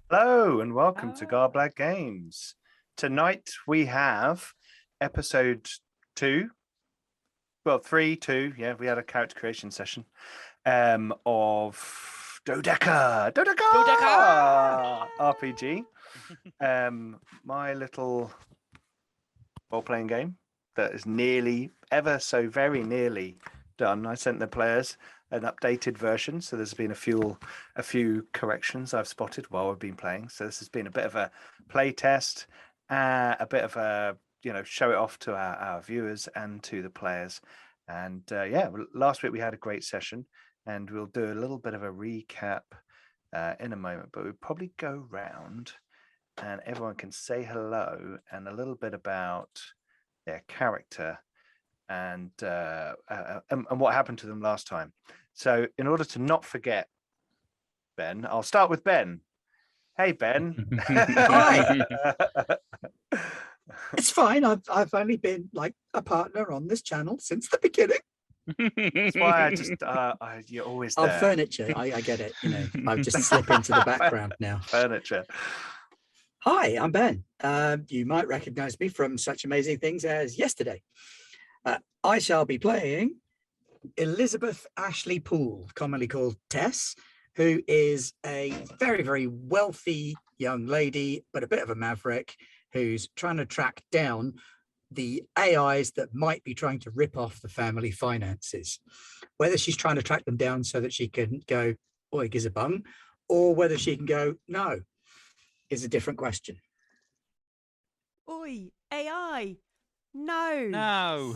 Hello and welcome to Garblag Games. Tonight we have episode 2, well 3, 2, yeah, we had a character creation session of Dodeca RPG. My little role-playing game that is nearly, ever so very nearly done. I sent the players an updated version, so there's been a few corrections I've spotted while we've been playing. So this has been a bit of a play test, a bit of a show it off to our viewers and to the players. And last week we had a great session, and we'll do a little bit of a recap in a moment. But we'll probably go round, and everyone can say hello and a little bit about their character and what happened to them last time. So in order to not forget Ben, I'll start with Ben. Hey Ben. Hi. It's fine. I've only been like a partner on this channel since the beginning. That's why I just you're always there. Oh, furniture. I get it. I'll just slip into the background now. Furniture. Hi, I'm Ben. You might recognize me from such amazing things as yesterday. I shall be playing Elizabeth Ashley Poole, commonly called Tess, who is a very, very wealthy young lady, but a bit of a maverick, who's trying to track down the AIs that might be trying to rip off the family finances. Whether she's trying to track them down so that she can go, oi, gizzabung, or whether she can go, no, is a different question. Oi, AI, no. No.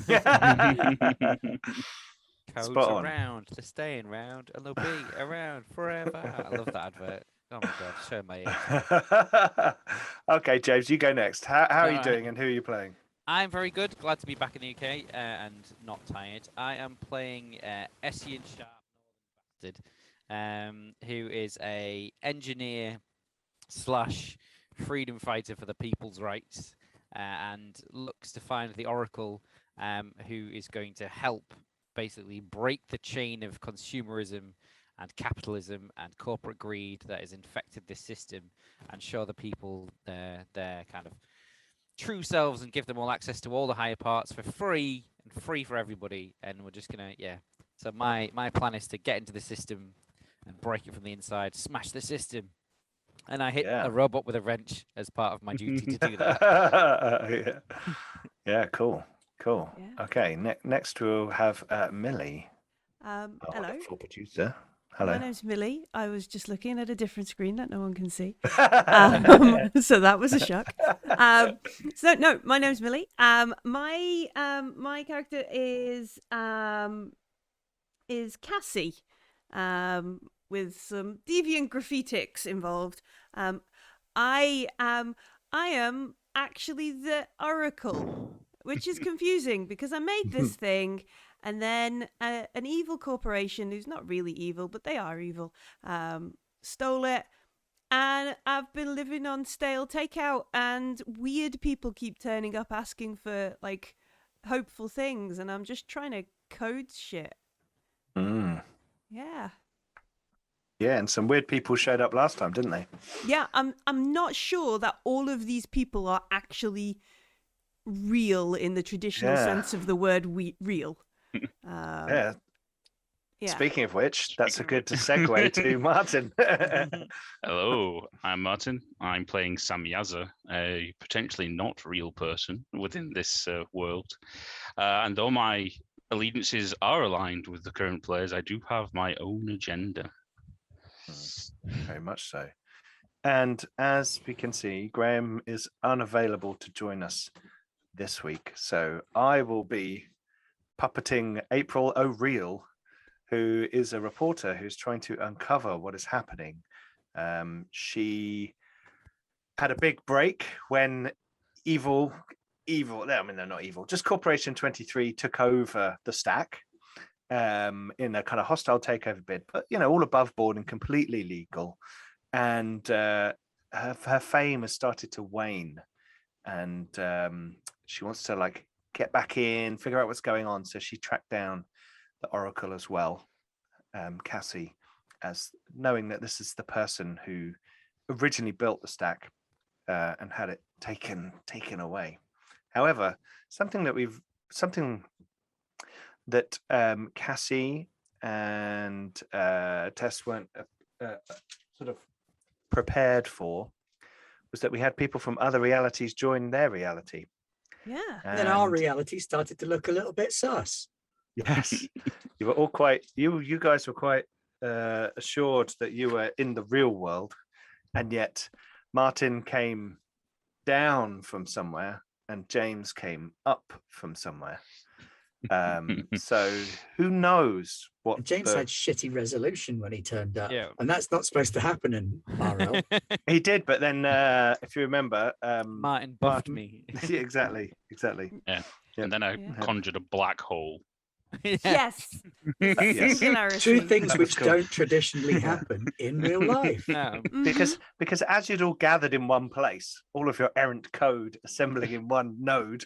Codes Spot on. around, they're staying around, and they'll be around forever. I love that advert. Oh my god, show my age. Okay, James, you go next. How are you doing and who are you playing? I'm very good. Glad to be back in the UK and not tired. I am playing Essian Sharp, who is a engineer / freedom fighter for the people's rights, and looks to find the Oracle, who is going to help basically break the chain of consumerism and capitalism and corporate greed that has infected this system, and show the people their kind of true selves and give them all access to all the higher parts for free for everybody. And we're just gonna so my plan is to get into the system and break it from the inside, smash the system. And I hit a robot with a wrench as part of my duty to do that. Yeah, cool. Yeah. Okay, next we'll have Millie. Hello. Full producer. Hello. My name's Millie. I was just looking at a different screen that no one can see. So that was a shock. My name's Millie. My character is Cassie, with some deviant graffitics involved. I am actually the Oracle, which is confusing because I made this thing, and then an evil corporation who's not really evil, but they are evil, stole it, and I've been living on stale takeout, and weird people keep turning up asking for like hopeful things, and I'm just trying to code shit. Yeah. Yeah, and some weird people showed up last time, didn't they? Yeah, I'm not sure that all of these people are actually real in the traditional sense of the word real. Yeah. Speaking of which, that's a good segue to Martin. Hello, I'm Martin. I'm playing Samyaza, a potentially not real person within this world. And though my allegiances are aligned with the current players, I do have my own agenda. Very much so. And as we can see, Graham is unavailable to join us this week. So I will be puppeting April O'Reilly, who is a reporter who's trying to uncover what is happening. She had a big break when evil, I mean, they're not evil, just Corporation 23 took over the stack in a kind of hostile takeover bid, but, all above board and completely legal. And her fame has started to wane. And she wants to get back in, figure out what's going on. So she tracked down the Oracle as well, Cassie, as knowing that this is the person who originally built the stack and had it taken away. However, something that Cassie and Tess weren't sort of prepared for was that we had people from other realities join their reality. Yeah. Then our And- reality started to look a little bit sus. Yes, you were all quite. You guys were quite assured that you were in the real world, and yet Martin came down from somewhere, and James came up from somewhere. So who knows what And James had shitty resolution when he turned up, Yeah. and that's not supposed to happen in RL. he did. But then, if you remember, Martin buffed Martin- me. yeah, exactly. Yeah. Yep. And then I Yeah. conjured a black hole. Yes. Yes. Singularity. Two things That was which cool. don't traditionally happen in real life. No. because as you'd all gathered in one place, all of your errant code assembling in one node,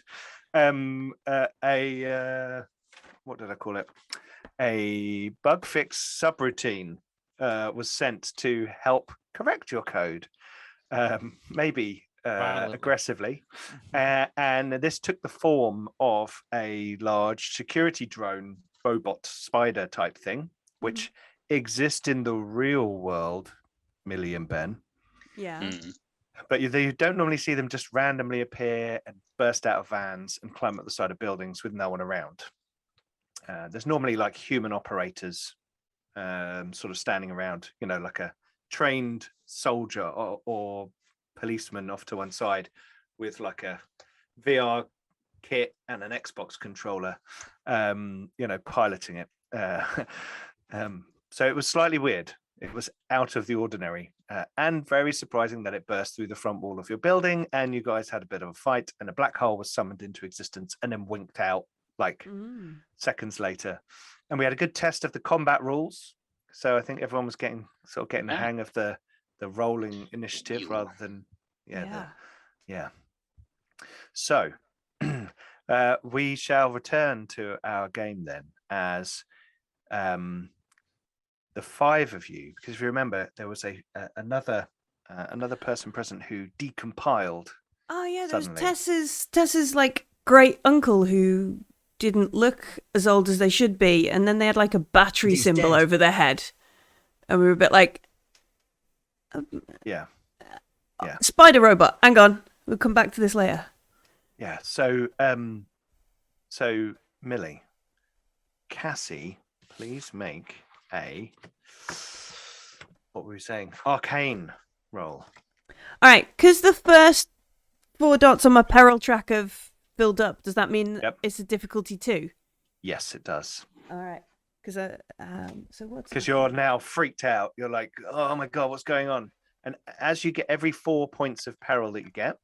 what did I call it? A bug fix subroutine was sent to help correct your code, maybe Violently. aggressively, and this took the form of a large security drone robot spider type thing, which exists in the real world, Millie and Ben. Yeah. Mm. But you don't normally see them just randomly appear and burst out of vans and climb up the side of buildings with no one around. There's normally like human operators sort of standing around, like a trained soldier or policeman off to one side with like a VR kit and an Xbox controller, piloting it. So it was slightly weird. It was out of the ordinary and very surprising that it burst through the front wall of your building and you guys had a bit of a fight and a black hole was summoned into existence and then winked out like seconds later. And we had a good test of the combat rules. So I think everyone was getting the Yeah. hang of the rolling initiative Ew. rather than Yeah. So we shall return to our game then as the five of you, because if you remember, there was another person present who decompiled. Oh yeah, there was Suddenly. Tess's like great uncle who didn't look as old as they should be, and then they had like a battery He's symbol dead. over their head, and we were a bit like, Yeah. spider robot. Hang on, we'll come back to this later. Yeah. So Millie, Cassie, please make a, what were we saying? Arcane roll. All right, because the first 4 dots on my peril track have filled up. Does that mean Yep. it's a difficulty 2? Yes, it does. All right, because so what's Because you're now freaked out. You're like, oh my god, what's going on? And as you get every 4 points of peril that you get,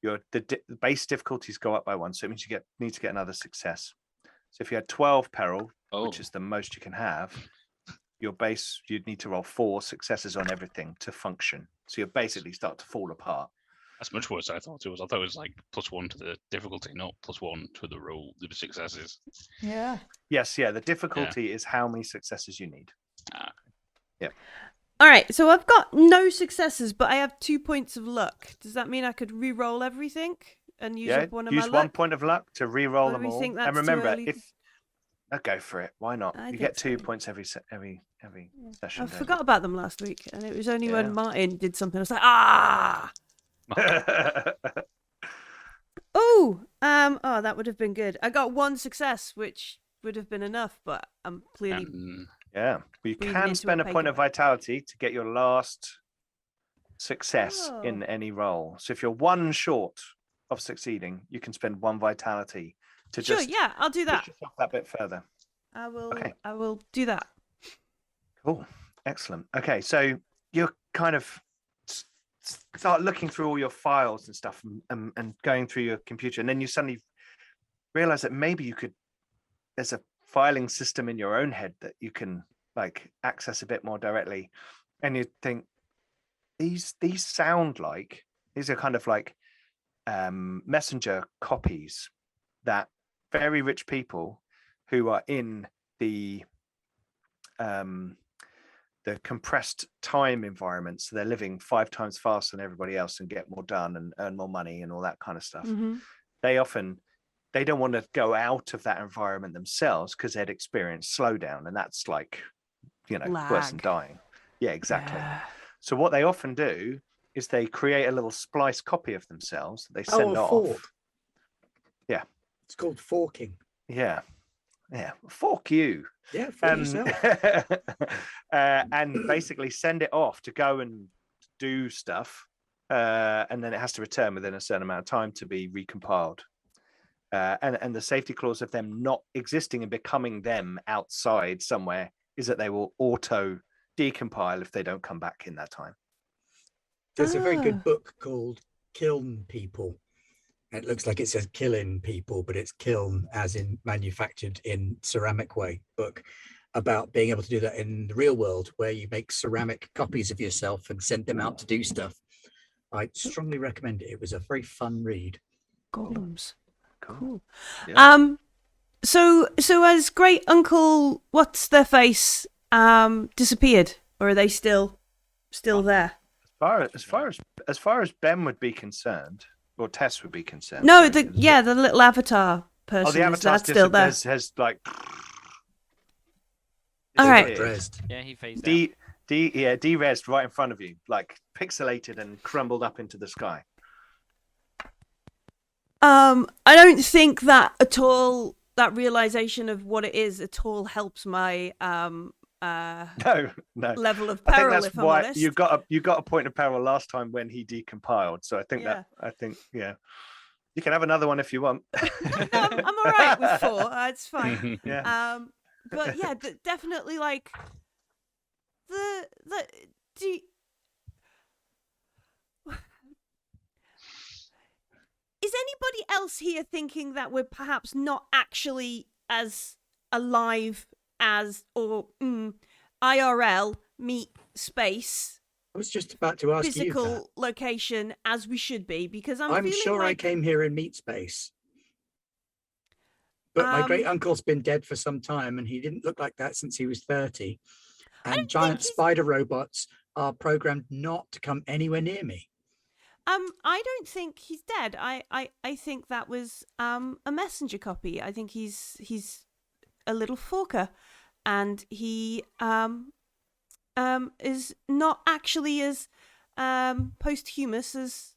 the base difficulties go up by 1. So it means you need to get another success. So if you had 12 peril, which is the most you can have, your base, you'd need to roll 4 successes on everything to function. So you basically start to fall apart. That's much worse than I thought it was. I thought it was like +1 to the difficulty, not +1 to the roll, the successes. Yeah. Yes, yeah. The difficulty is how many successes you need. All right, so I've got no successes, but I have 2 points of luck. Does that mean I could re-roll everything and use up one of my use luck? 1 point of luck to re-roll Or do them we all. think that's And too remember, early? I'll go for it. Why not? I You think get 2 so. points every session. I forgot about them last week, and it was only Yeah. when Martin did something. I was like, ah. Oh, that would have been good. I got 1 success, which would have been enough, but I'm clearly Yeah, well, you Breathing can into spend a a point of paper. vitality to get your last success Oh. in any roll. So if you're 1 short of succeeding, you can spend 1 vitality to sure. just Yeah, I'll do that. push yourself that bit further. I will. Okay. I will do that. Cool, excellent. Okay, so you're kind of start looking through all your files and stuff, and going through your computer, and then you suddenly realize that maybe there's a filing system in your own head that you can like access a bit more directly, and you think these sound like these are kind of like messenger copies that very rich people who are in the compressed time environment, so they're living 5 times faster than everybody else and get more done and earn more money and all that kind of stuff. They don't want to go out of that environment themselves because they'd experience slowdown, and that's like, worse than dying. Yeah, exactly. Yeah. So what they often do is they create a little splice copy of themselves that they send a off. fork. Yeah. It's called forking. Yeah. Fork you. Yeah, for yourself. And basically send it off to go and do stuff. And then it has to return within a certain amount of time to be recompiled. And the safety clause of them not existing and becoming them outside somewhere is that they will auto decompile if they don't come back in that time. There's a very good book called Kiln People. It looks like it says killing people, but it's kiln as in manufactured in ceramic way book, about being able to do that in the real world, where you make ceramic copies of yourself and send them out to do stuff. I strongly recommend it. It was a very fun read. Golems. Cool. Yeah. So has Great Uncle What's Their Face disappeared, or are they still there? As far as Ben would be concerned, or Tess would be concerned. No, the little avatar person. Oh, the avatar's still there. Has like. All right. Yeah, he phased out. De-resed right in front of you, like pixelated and crumbled up into the sky. I don't think that at all. That realization of what it is at all helps my No. level of I think peril. that's If I'm why honest, you got a point of peril last time when he decompiled. So I think you can have another one if you want. no, I'm all right with 4. It's fine. Yeah. But yeah, definitely like Is anybody else here thinking that we're perhaps not actually as alive as, or IRL meet space? I was just about to ask you that. Physical location as we should be, because I'm feeling sure like... I came here in meat space. But my great uncle's been dead for some time, and he didn't look like that since he was 30. And giant spider robots are programmed not to come anywhere near me. I don't think he's dead. I think that was a messenger copy. I think he's a little forker, and he is not actually as posthumous as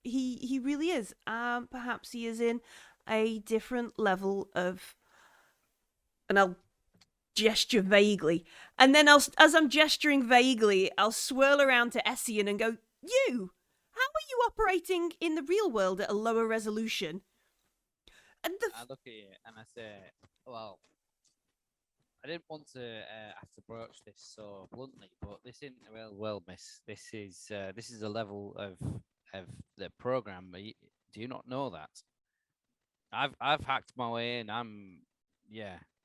he really is. Perhaps he is in a different level of, and I'll gesture vaguely, and then as I'm gesturing vaguely, I'll swirl around to Essian and go, "You, how are you operating in the real world at a lower resolution?" And I look at you and I say, "Well, I didn't want to have to broach this so bluntly, but this isn't the real world, miss. This is a level of the program. Do you not know that? I've hacked my way in.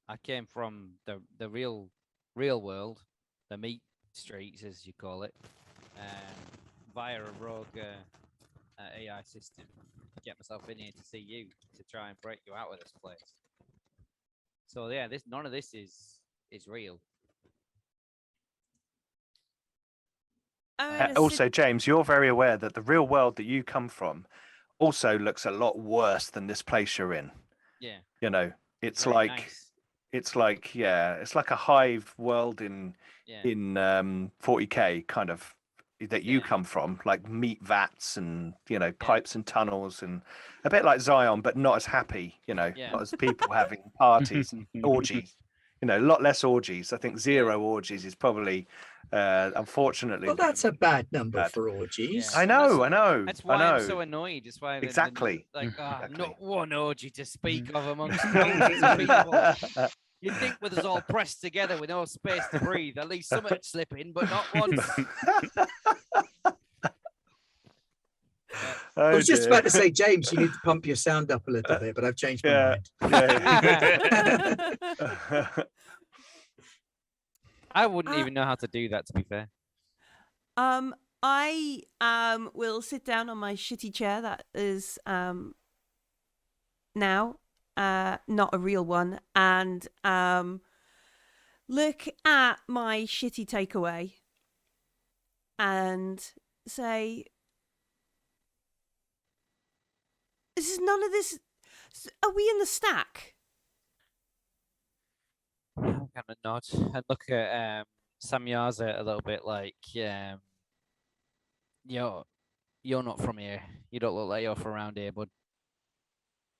I came from the real world, the meat streets as you call it, via a rogue AI system. Get myself in here to see you, to try and break you out of this place. So yeah, none of this is real." Also, James, you're very aware that the real world that you come from also looks a lot worse than this place you're in. Yeah. It's very like nice. it's like a hive world in 40K kind of that you come from, like meat vats and pipes and tunnels, and a bit like Zion, but not as happy. Not as people having parties and orgies. A lot less orgies. I think 0 orgies is probably, unfortunately. Well, that's a bad number for orgies. Yeah. I know. That's why I'm so annoyed. That's why exactly. Not one orgy to speak of amongst millions of people. You'd think with us all pressed together with no space to breathe, at least something slip in, but not once. I was just about to say, James, you need to pump your sound up a little bit, but I've changed my mind. I wouldn't even know how to do that, to be fair. I will sit down on my shitty chair that is now not a real one, and look at my shitty takeaway and say, this is none of this. Are we in the stack? I'm gonna nod and look at Samyaza a little bit like, you're not from here. You don't look like you're from around here, bud.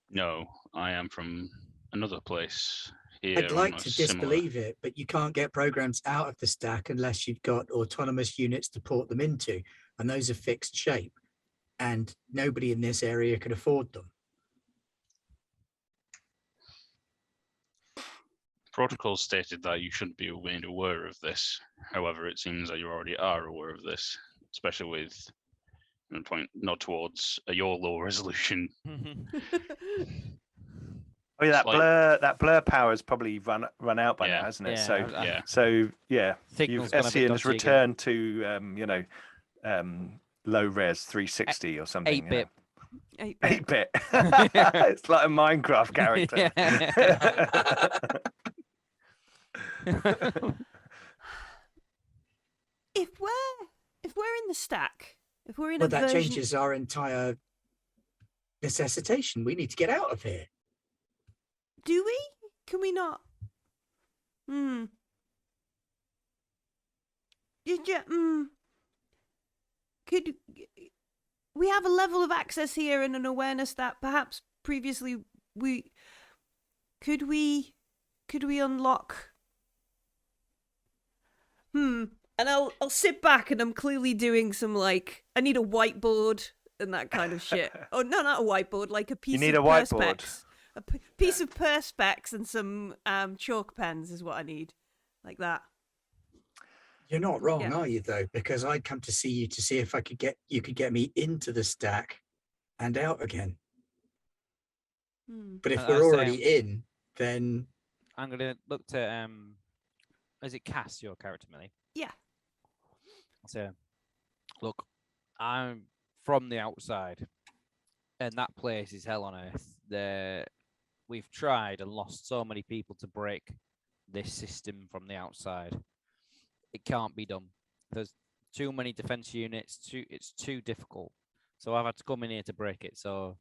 No, I am from another place here. I'd like on a to similar... disbelieve it, but you can't get programs out of the stack unless you've got autonomous units to port them into, and those are fixed shape, and nobody in this area can afford them. Protocol stated that you shouldn't be made aware of this. However, it seems that you already are aware of this, especially with nod towards your low resolution. Oh yeah, Like- that blur power has probably run out by Yeah. now, hasn't it? Yeah, So Yeah. so yeah, Signal's gonna be Essien has dodgy returned to low res 360 or something. 8-bit. 8-bit. It's like a Minecraft character. If we're in the stack, if we're in Well, a that version, changes our entire necessitation. We need to get out of here. do we? Can we not? Did you? Could we have a level of access here and an awareness that perhaps previously we could unlock? And I'll sit back and I'm clearly doing some like I need a whiteboard and that kind of shit. Oh no, not a whiteboard, like a piece. You need of a whiteboard. Perspex. A piece of Perspex and some chalk pens is what I need, like that. You're not wrong, Yeah. are you, though? Because I'd come to see you to see if you could get me into the stack and out again. But if I we're was already in, then I'm gonna look to is it Cass, your character, Millie? Yeah. So, look, I'm from the outside, and that place is hell on earth. We've tried and lost so many people to break this system from the outside. It can't be done. There's too many defense units. It's too difficult. So I've had to come in here to break it. So,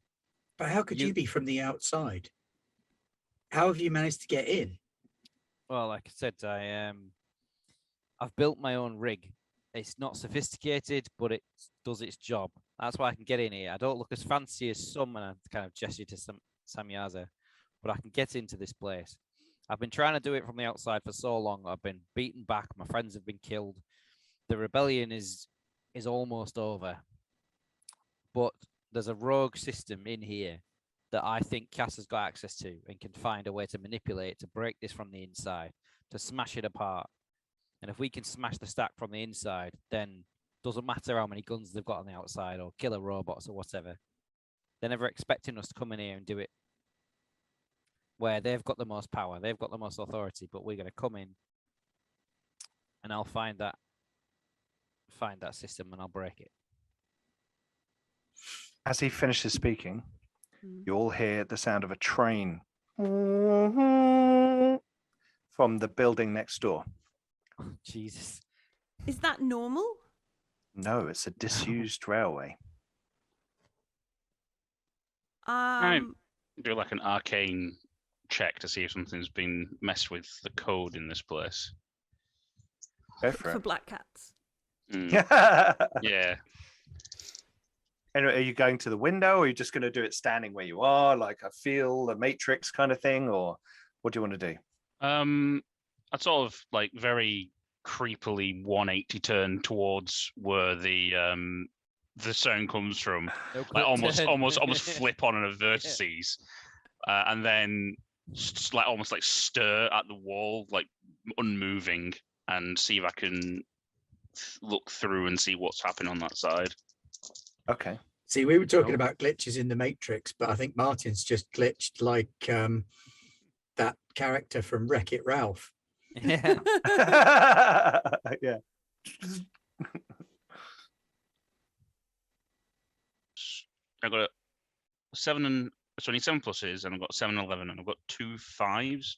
but how could you be from the outside? How have you managed to get in? well, like I said, I've built my own rig. It's not sophisticated, but it does its job. That's why I can get in here. I don't look as fancy as some, and I kind of gesture to Samyaza, but I can get into this place. I've been trying to do it from the outside for so long. I've been beaten back. My friends have been killed. The rebellion is almost over. But there's a rogue system in here that I think Cass has got access to and can find a way to manipulate, to break this from the inside, to smash it apart. And if we can smash the stack from the inside, then doesn't matter how many guns they've got on the outside or killer robots or whatever. They're never expecting us to come in here and do it where they've got the most power, they've got the most authority, but we're going to come in and I'll find that system and I'll break it. As he finishes speaking, you all hear the sound of a train from the building next door. Oh, Jesus. Is that normal? No, it's a disused railway. Do like an arcane check to see if something's been messed with the code in this place. Go for For it. black cats. Yeah. And are you going to the window, or are you just going to do it standing where you are, like a feel, a matrix kind of thing, or what do you want to do? I'd sort of like very creepily 180 turn towards where the sound comes from, No like quick almost turn. flip on a vertices, and then like almost like stir at the wall, like unmoving, and see if I can look through and see what's happening on that side. Okay. See, we were talking Cool. about glitches in the Matrix, but I think Martin's just glitched like that character from Wreck-It Ralph. Yeah. Yeah. I got a 7 and so I need 7 pluses, and I've got 7 and 11, and I've got 2 5s.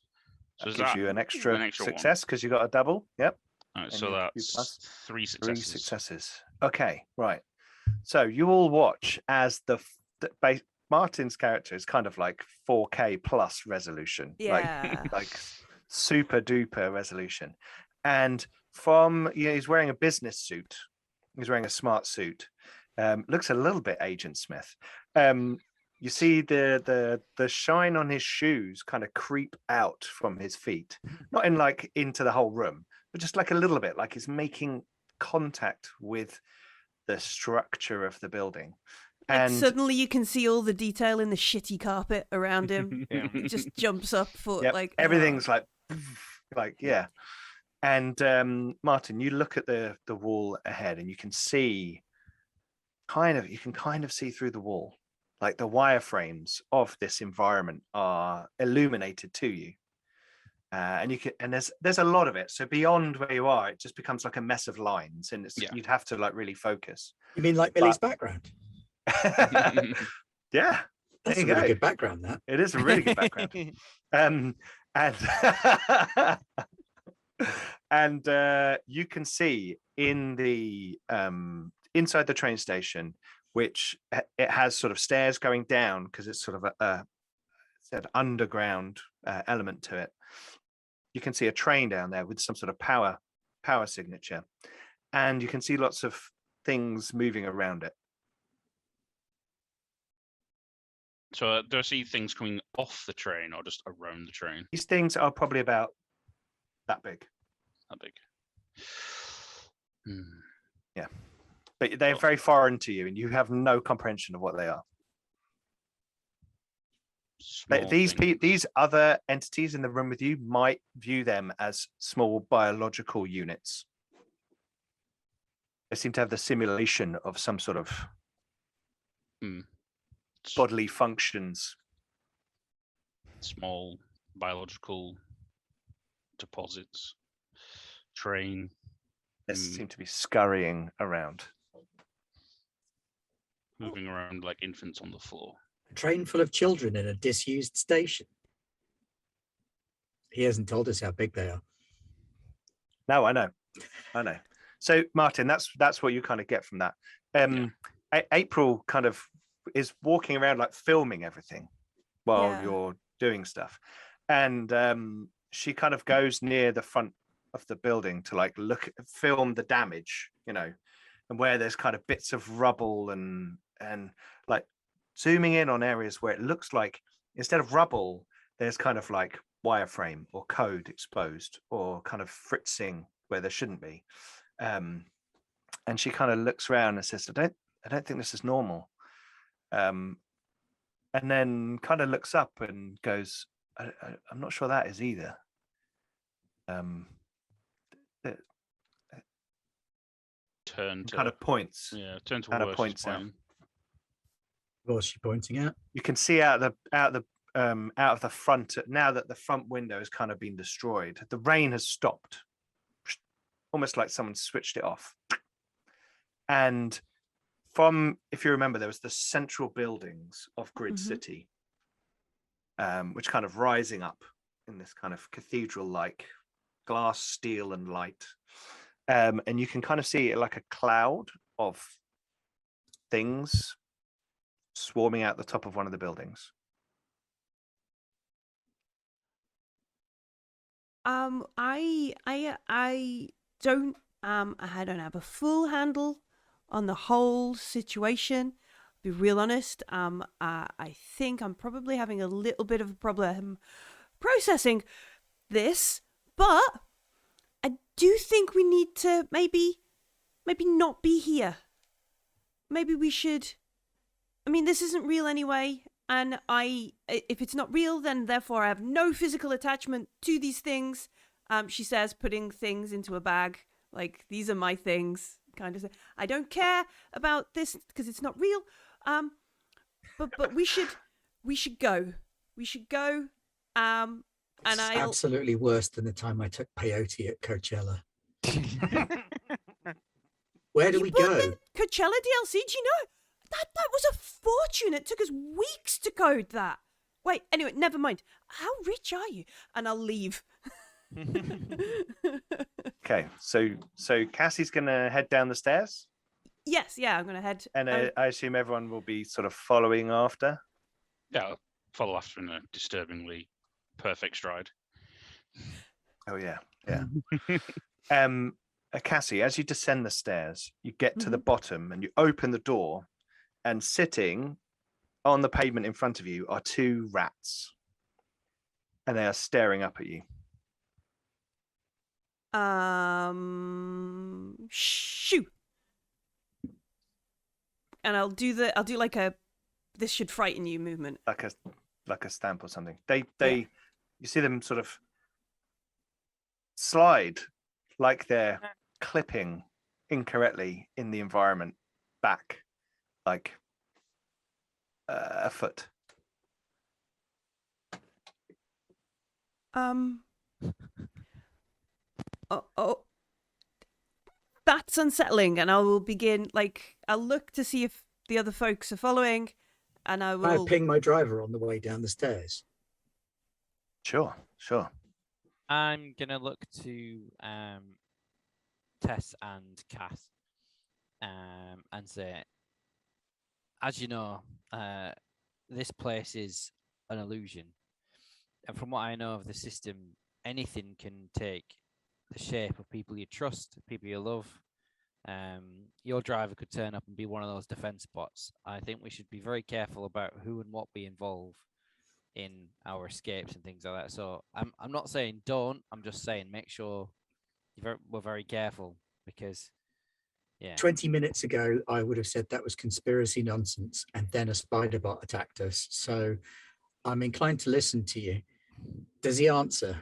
So is gives that you an extra, an extra one? success because you got a double. Yep. All right, And so you that's plus 3 3 successes. successes. Okay, right. So you all watch as Martin's character is kind of like 4K plus resolution, Yeah. like super duper resolution. And he's wearing a business suit. He's wearing a smart suit. Looks a little bit Agent Smith. You see the shine on his shoes kind of creep out from his feet, not in like into the whole room, but just like a little bit, like he's making contact with the structure of the building. Like And suddenly you can see all the detail in the shitty carpet around him. It just jumps up for yep, like everything's like yeah. And Martin, you look at the wall ahead, and you can see you can kind of see through the wall, like the wireframes of this environment are illuminated to you. And you can, and there's a lot of it. So beyond where you are, it just becomes like a mess of lines, and you'd have to like really focus. You mean like Millie's background? Yeah, That's a really good background. That it is a really good background. And and you can see in the inside the train station, which it has sort of stairs going down because it's sort of an underground element to it. You can see a train down there with some sort of power signature, and you can see lots of things moving around it. So do I see things coming off the train or just around the train? These things are probably about that big. That big. Yeah, but they're very foreign to you, and you have no comprehension of what they are. These other entities in the room with you might view them as small biological units. They seem to have the simulation of some sort of bodily functions. Small biological deposits. Train. They seem to be scurrying around. Moving around like infants on the floor. a train full of children in a disused station. He hasn't told us how big they are. No, I know. So, Martin, that's what you kind of get from that. April kind of is walking around like filming everything while you're doing stuff, and she kind of goes near the front of the building to like film the damage, and where there's kind of bits of rubble and like zooming in on areas where it looks like instead of rubble, there's kind of like wireframe or code exposed or kind of fritzing where there shouldn't be. And she kind of looks around and says, I don't think this is normal. And then kind of looks up and goes, I'm not sure that is either. Turn to kind of points. Yeah, turn to kind of points out. What's she pointing at? You can see out of the front, now that the front window has kind of been destroyed. The rain has stopped, almost like someone switched it off. And if you remember, there was the central buildings of Grid City, which kind of rising up in this kind of cathedral-like glass, steel, and light. And you can kind of see it like a cloud of things swarming out the top of one of the buildings. I don't have a full handle on the whole situation. Be real honest. I think I'm probably having a little bit of a problem processing this, but I do think we need to maybe not be here. Maybe we should. I mean, this isn't real anyway, and if it's not real, then therefore I have no physical attachment to these things. She says, putting things into a bag, like, these are my things, kind of thing. I don't care about this because it's not real. But we should go. We should go. And it's absolutely worse than the time I took peyote at Coachella. Where do we go? The Coachella DLC, do you know? That was a fortune. It took us weeks to code that. Wait, anyway, never mind. How rich are you? And I'll leave. Okay, so Cassie's gonna head down the stairs, Yes, yeah, I'm gonna head. and I assume everyone will be sort of following after. Yeah, I'll follow after in a disturbingly perfect stride. Oh yeah. Cassie, as you descend the stairs, you get to the bottom and you open the door, and sitting on the pavement in front of you are 2 rats, and they are staring up at you. Shoo. And I'll do like a this should frighten you movement. Like a stamp or something. They you see them sort of slide like they're clipping incorrectly in the environment back like a foot. Oh, that's unsettling, and I will begin, like, I'll look to see if the other folks are following, and I will... I ping my driver on the way down the stairs. Sure. I'm gonna look to Tess and Cass and say, as you know, this place is an illusion, and from what I know of the system, anything can take the shape of people you trust, people you love. Your driver could turn up and be one of those defense bots. I think we should be very careful about who and what we involve in our escapes and things like that. So I'm not saying don't. I'm just saying make sure we're very careful, because 20 minutes ago, I would have said that was conspiracy nonsense, and then a spider bot attacked us. So I'm inclined to listen to you. Does he answer?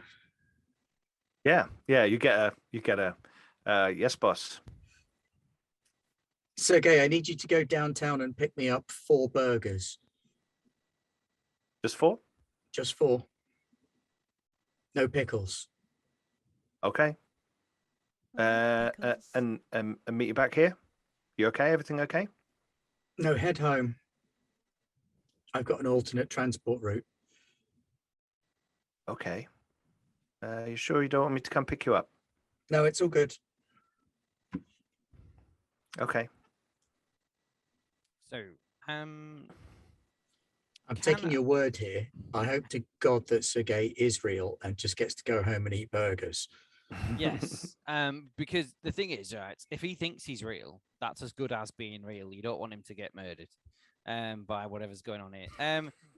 Yeah. You get a yes, boss. Sergey, I need you to go downtown and pick me up 4 burgers. Just 4? Just 4. No pickles. Okay. And meet you back here. You okay? Everything okay? No, head home. I've got an alternate transport route. Okay. You sure you don't want me to come pick you up? No, it's all good. Okay. So I'm taking your word here. I hope to God that Sergey is real and just gets to go home and eat burgers. yes, because the thing is, right, if he thinks he's real, that's as good as being real. You don't want him to get murdered by whatever's going on here.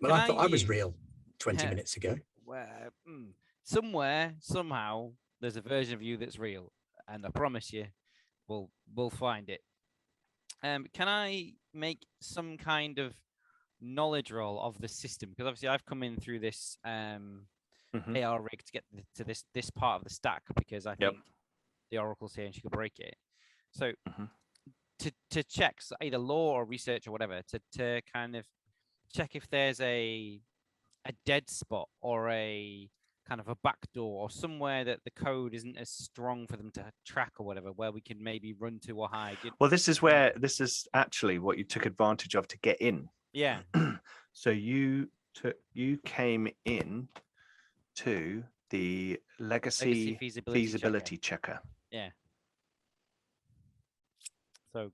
Well, I thought I was real 20 minutes ago. Somewhere, somehow, there's a version of you that's real, and I promise you, we'll find it. Can I make some kind of knowledge roll of the system? Because obviously I've come in through this AR rig to get to this part of the stack, because I think the Oracle's here and she could break it. So to check either lore or research or whatever, to kind of check if there's a dead spot or a kind of a back door or somewhere that the code isn't as strong for them to track or whatever, where we can maybe run to or hide. Well, this is actually what you took advantage of to get in. Yeah. So you came in to the legacy feasibility checker. Yeah. So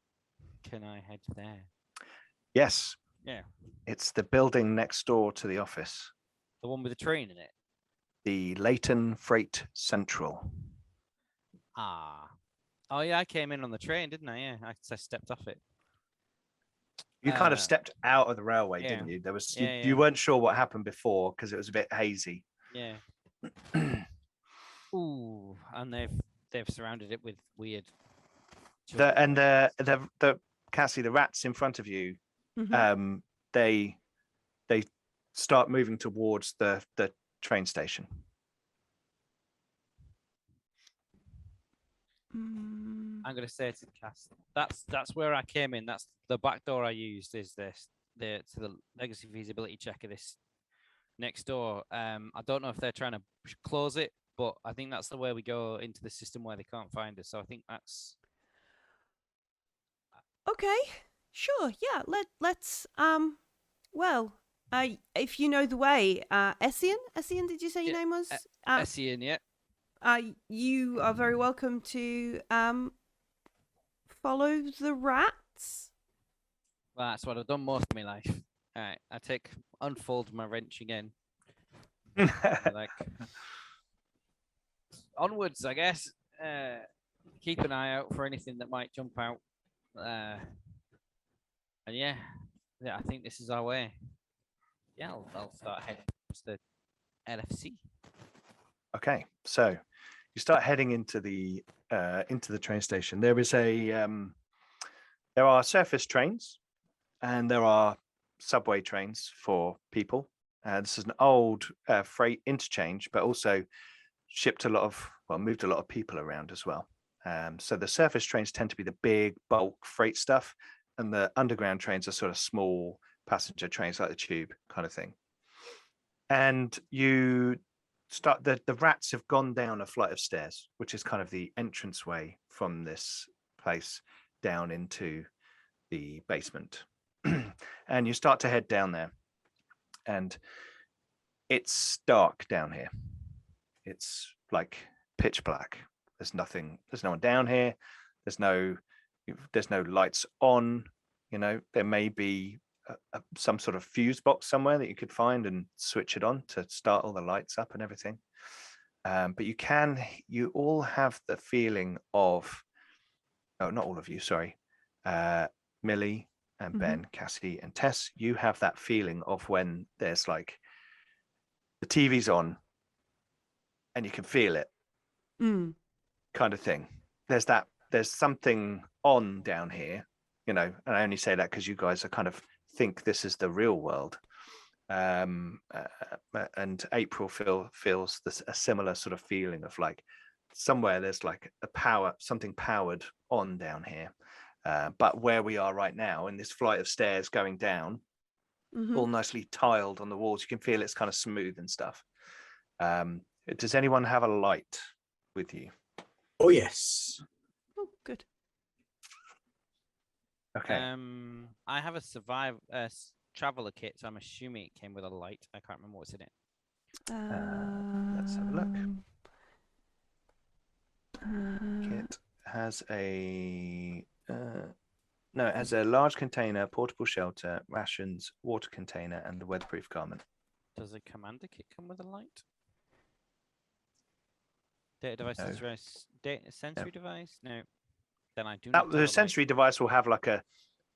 can I head there? Yes. Yeah. It's the building next door to the office. The one with the train in it? The Leighton Freight Central. Oh yeah, I came in on the train, didn't I? Yeah, I stepped off it. You kind of stepped out of the railway, didn't you? There was you weren't sure what happened before because it was a bit hazy. Yeah. Ooh, and they've surrounded it with weird. The Cassie, the rats in front of you, they start moving towards the train station. I'm gonna say to Cass, that's where I came in. That's the back door I used. Is this to the legacy feasibility checker? This next door. I don't know if they're trying to close it, but I think that's the way we go into the system where they can't find us. So I think that's okay. Sure. Yeah. Let's. Well, If you know the way, Essien, did you say your Yeah, name was? Essien, yeah. You are very welcome to follow the rats. Well, that's what I've done most of my life. All right, unfold my wrench again. Like onwards, I guess. Keep an eye out for anything that might jump out. And yeah, I think this is our way. Yeah, I'll start heading towards the LFC. Okay, so you start heading into the train station. There is there are surface trains, and there are subway trains for people. This is an old freight interchange, but also moved a lot of people around as well. So the surface trains tend to be the big bulk freight stuff, and the underground trains are sort of small passenger trains like the tube kind of thing. And you start the rats have gone down a flight of stairs, which is kind of the entranceway from this place down into the basement. And you start to head down there, and it's dark down here. It's like pitch black. There's no one down here. There's no lights on. There may be some sort of fuse box somewhere that you could find and switch it on to start all the lights up and everything. But you all have the feeling of, not all of you, sorry, Millie and Ben, Cassie and Tess, you have that feeling of when there's like the TV's on and you can feel it kind of thing. There's something on down here, and I only say that because you guys are kind of think this is the real world. And April feels a similar sort of feeling of like somewhere there's like something powered on down here. But where we are right now in this flight of stairs going down, all nicely tiled on the walls, you can feel it's kind of smooth and stuff. Does anyone have a light with you? Oh, yes. Oh, good. Okay. I have a traveler kit, so I'm assuming it came with a light. I can't remember what's in it. Let's have a look. Kit has it has a large container, portable shelter, rations, water container, and the weatherproof garment. Does a commander kit come with a light? Data device, sensory device? No. Then I do not. The sensory device will have like a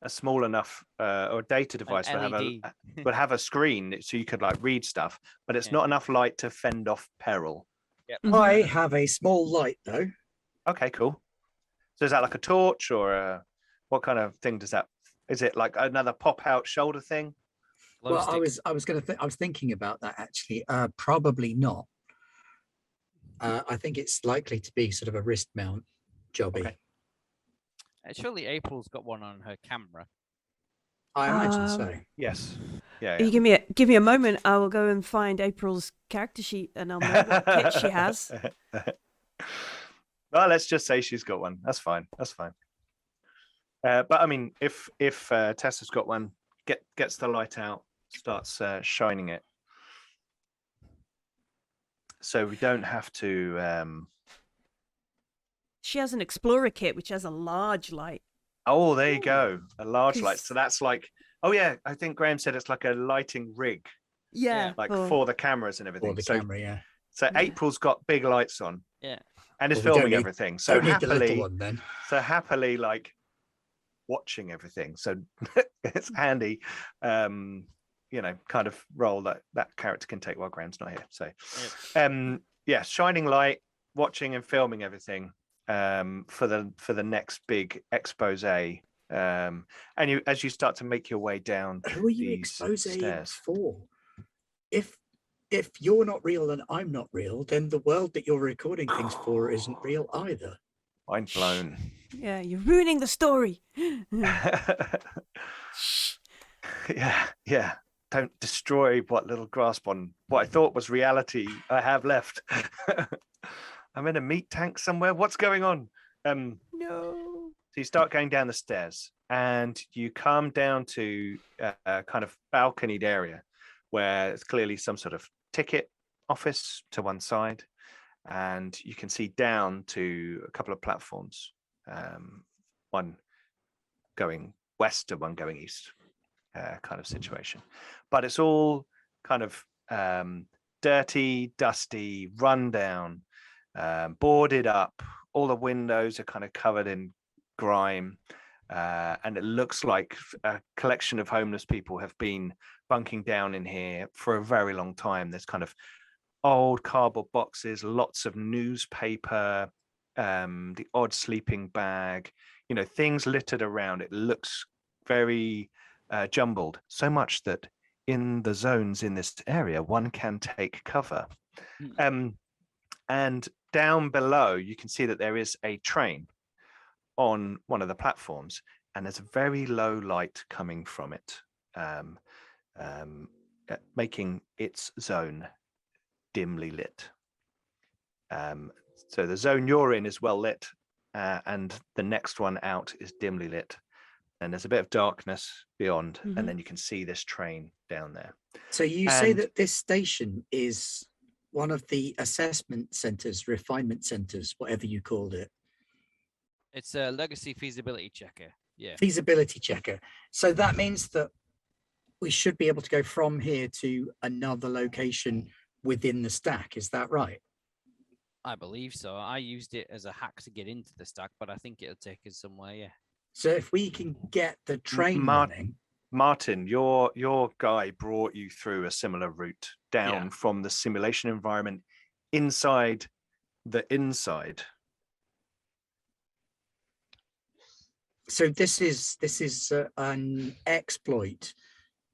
small enough or data device will have a screen so you could like read stuff, but it's not enough light to fend off peril. Yep. I have a small light though. Okay, cool. So is that like a torch or what kind of thing does that? Is it like another pop out shoulder thing? Well, I was thinking about that actually. Probably not. I think it's likely to be sort of a wrist mount jobby. Okay. Surely April's got one on her camera. I imagine so. Yes. Yeah. You give me a moment. I will go and find April's character sheet, and I'll know what kit she has. Well, let's just say she's got one. That's fine. But I mean, if Tessa's got one, gets the light out, starts shining it, so we don't have to. She has an explorer kit, which has a large light. Oh, there you go, a large light. So that's like, oh yeah, I think Graham said it's like a lighting rig. Yeah, like for the cameras and everything. For the camera, yeah. So April's got big lights on. Yeah. And is filming everything. So happily, like watching everything. So it's handy, kind of role that character can take while Graham's not here. So, shining light, watching and filming everything for the next big expose. And as you start to make your way down, who are you exposing for? If you're not real and I'm not real, then the world that you're recording things for isn't real either. Mind blown. Yeah, you're ruining the story. Yeah. Don't destroy what little grasp on what I thought was reality I have left. I'm in a meat tank somewhere. What's going on? No. So you start going down the stairs and you come down to a kind of balconied area. where it's clearly some sort of ticket office to one side, and you can see down to a couple of platforms, one going west and one going east, kind of situation. But it's all kind of dirty, dusty, run down, boarded up. All the windows are kind of covered in grime, and it looks like a collection of homeless people have been bunking down in here for a very long time. There's kind of old cardboard boxes, lots of newspaper, the odd sleeping bag, things littered around. It looks very jumbled, so much that in the zones in this area, one can take cover. And down below, you can see that there is a train on one of the platforms, and there's a very low light coming from it, making its zone dimly lit. So the zone you're in is well lit, and the next one out is dimly lit. And there's a bit of darkness beyond, and then you can see this train down there. So you say that this station is one of the assessment centers, refinement centers, whatever you called it. It's a legacy feasibility checker. Yeah. Feasibility checker. So that means that we should be able to go from here to another location within the stack. Is that right? I believe so. I used it as a hack to get into the stack, but I think it'll take us somewhere. Yeah. So if we can get the train running. Martin, your guy brought you through a similar route down from the simulation environment inside the inside. So this is an exploit.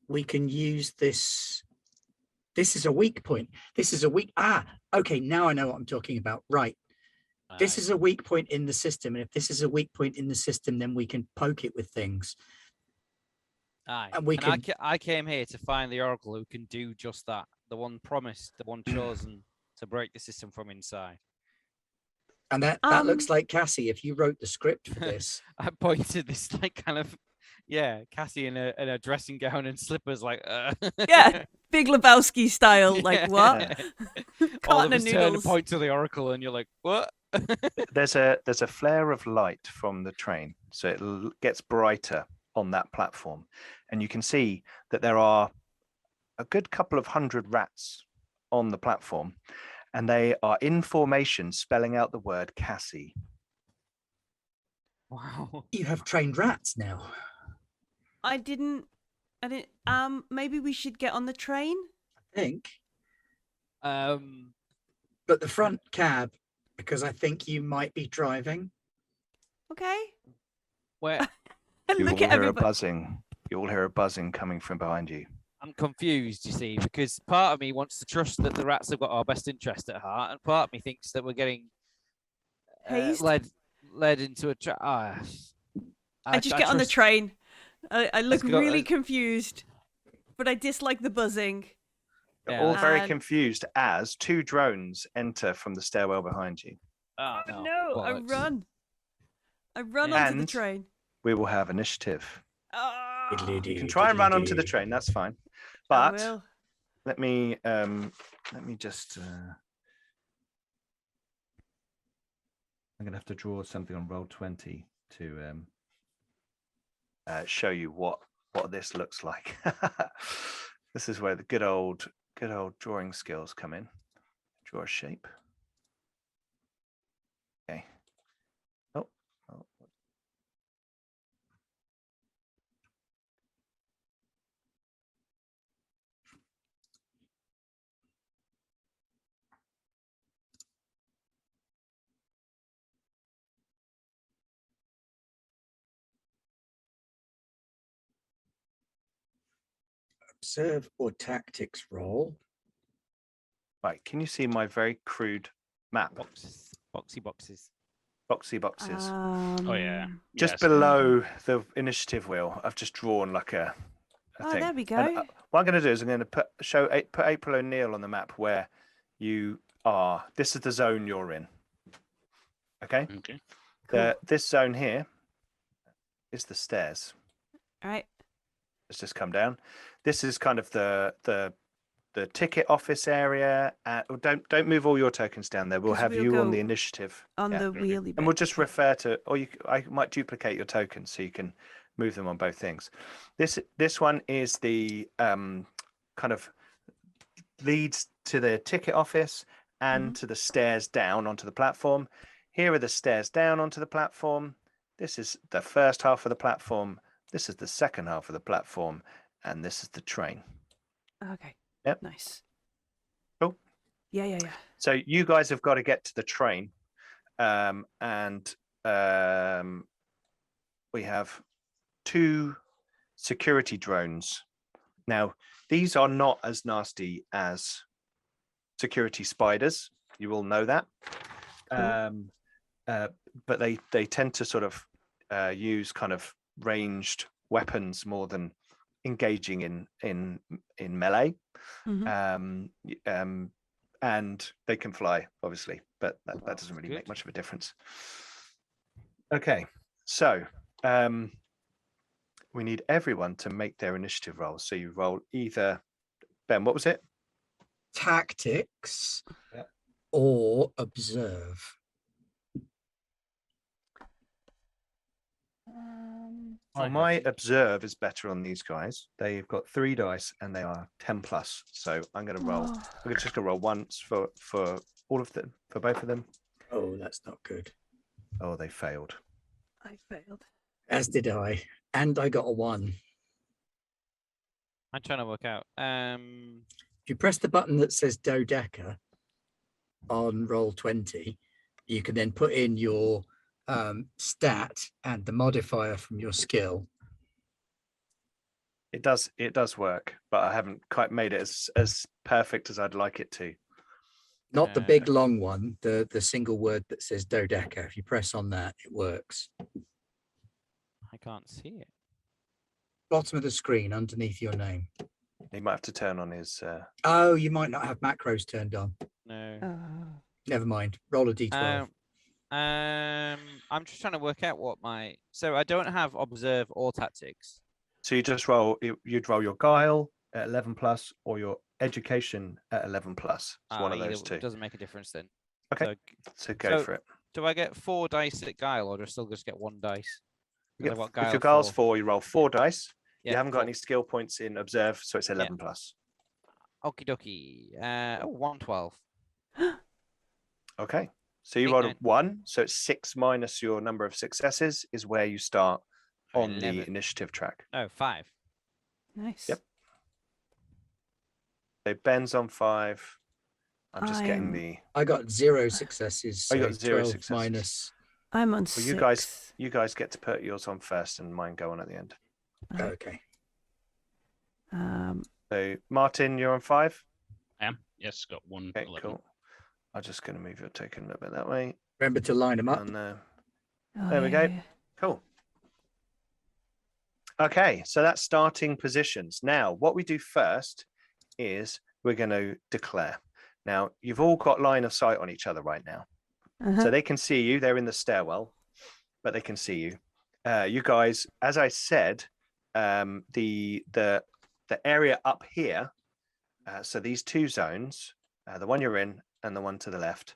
We can use this. This is a weak point. This is a weak. Okay. Now I know what I'm talking about. Right. This is a weak point in the system. And if this is a weak point in the system, then we can poke it with things. Aye. And I came here to find the Oracle who can do just that. The one promised, the one chosen to break the system from inside. And that looks like Cassie. If you wrote the script for this, I pointed this kind of Cassie in a dressing gown and slippers, Yeah, Big Lebowski style. Like what? All of Carton of us turn to noodles. point to the Oracle, and you're like, what? There's a flare of light from the train, so it gets brighter on that platform, and you can see that there are a good couple of hundred rats on the platform, and they are in formation spelling out the word Cassie. Wow. you have trained rats now. I didn't. Maybe we should get on the train. I think. But the front cab, because I think you might be driving. Okay. Where? You Look all at hear a everybody. buzzing. You all hear a buzzing coming from behind you. I'm confused, you see, because part of me wants to trust that the rats have got our best interest at heart, and part of me thinks that we're getting Hazed? led into a trap. I just get on the train. I look Let's go. really confused, but I dislike the buzzing. You're all very And- confused as two drones enter from the stairwell behind you. Oh, No, I bollocks. run. I run onto the And- train. We will have initiative. Oh, You can try and run onto the train. That's fine. I But will. let me just. I'm gonna have to draw something on Roll20 to show you what this looks like. This is where the good old drawing skills come in. Draw a shape. Okay. Oh. Observe or tactics roll. Right. Can you see my very crude map? Boxes. Boxy boxes. Boxy boxes. Oh yeah. Just Yes. below the initiative wheel, I've just drawn like a Oh, thing. there we go. And, what I'm going to do is I'm going to put April O'Neil on the map where you are. This is the zone you're in. Okay. Okay. Cool. This zone here is the stairs. All right. Let's just come down. This is kind of the ticket office area. Don't move all your tokens down there. We'll 'Cause have we'll you on go the initiative. On Yeah. the wheelie And we'll bit. just refer to, or I might duplicate your tokens so you can move them on both things. This one is the kind of leads to the ticket office and to the stairs down onto the platform. Here are the stairs down onto the platform. This is the first half of the platform. This is the second half of the platform, and this is the train. Okay. Yep. Nice. Cool. Yeah. So you guys have got to get to the train, and we have 2 security drones. Now, these are not as nasty as security spiders. You all know that. Cool. But they tend to sort of use kind of ranged weapons more than engaging in melee. And they can fly, obviously, but that doesn't really make much of a difference. Okay, so we need everyone to make their initiative rolls. So you roll either, Ben, what was it? Tactics Yeah. or observe. My observe is better on these guys. They've got 3 dice and they are 10 plus. So I'm going to roll. I'm just going to roll once for all of them, for both of them. Oh, that's not good. Oh, they failed. I failed. As did I. And I got a 1. I'm trying to work out. If you press the button that says Dodeca on roll 20, you can then put in your stat and the modifier from your skill. It does work, but I haven't quite made it as perfect as I'd like it to. Not the big long one, the single word that says Dodeca. If you press on that, it works. I can't see it. Bottom of the screen underneath your name. He might have to turn on his. Oh, you might not have macros turned on. No. Never mind. Roll a d12. I'm just trying to work out what my. So I don't have observe or tactics. So you just roll. You'd roll your guile at 11 plus or your education at 11 plus. It's one of those two. Doesn't make a difference then. Okay. So go for it. Do I get 4 dice at guile, or do I still just get 1 dice? If your guile's 4, you roll 4 dice. Yeah, you haven't got any skill points in observe, so it's 11 plus. Okie dokie. 112. Okay. So you rolled a 1, so it's 6 minus your number of successes is where you start on 11. the initiative track. Oh, 5. Nice. Yep. So Ben's on 5. I'm just getting the. I got 0 successes. So I got 0 12 successes. minus. I'm on Well, 6. you guys get to put yours on first, and mine go on at the end. Okay. So Martin, you're on 5. I am. Yes, got 1. Okay, 11. cool. I'm just going to move your token a little bit that way. Remember to line them up. And, there we go. Yeah. Cool. Okay, so that's starting positions. Now, what we do first is we're going to declare. Now, you've all got line of sight on each other right now. So they can see you. They're in the stairwell, but they can see you. You guys, as I said, the area up here, so these 2 zones, the one you're in and the one to the left,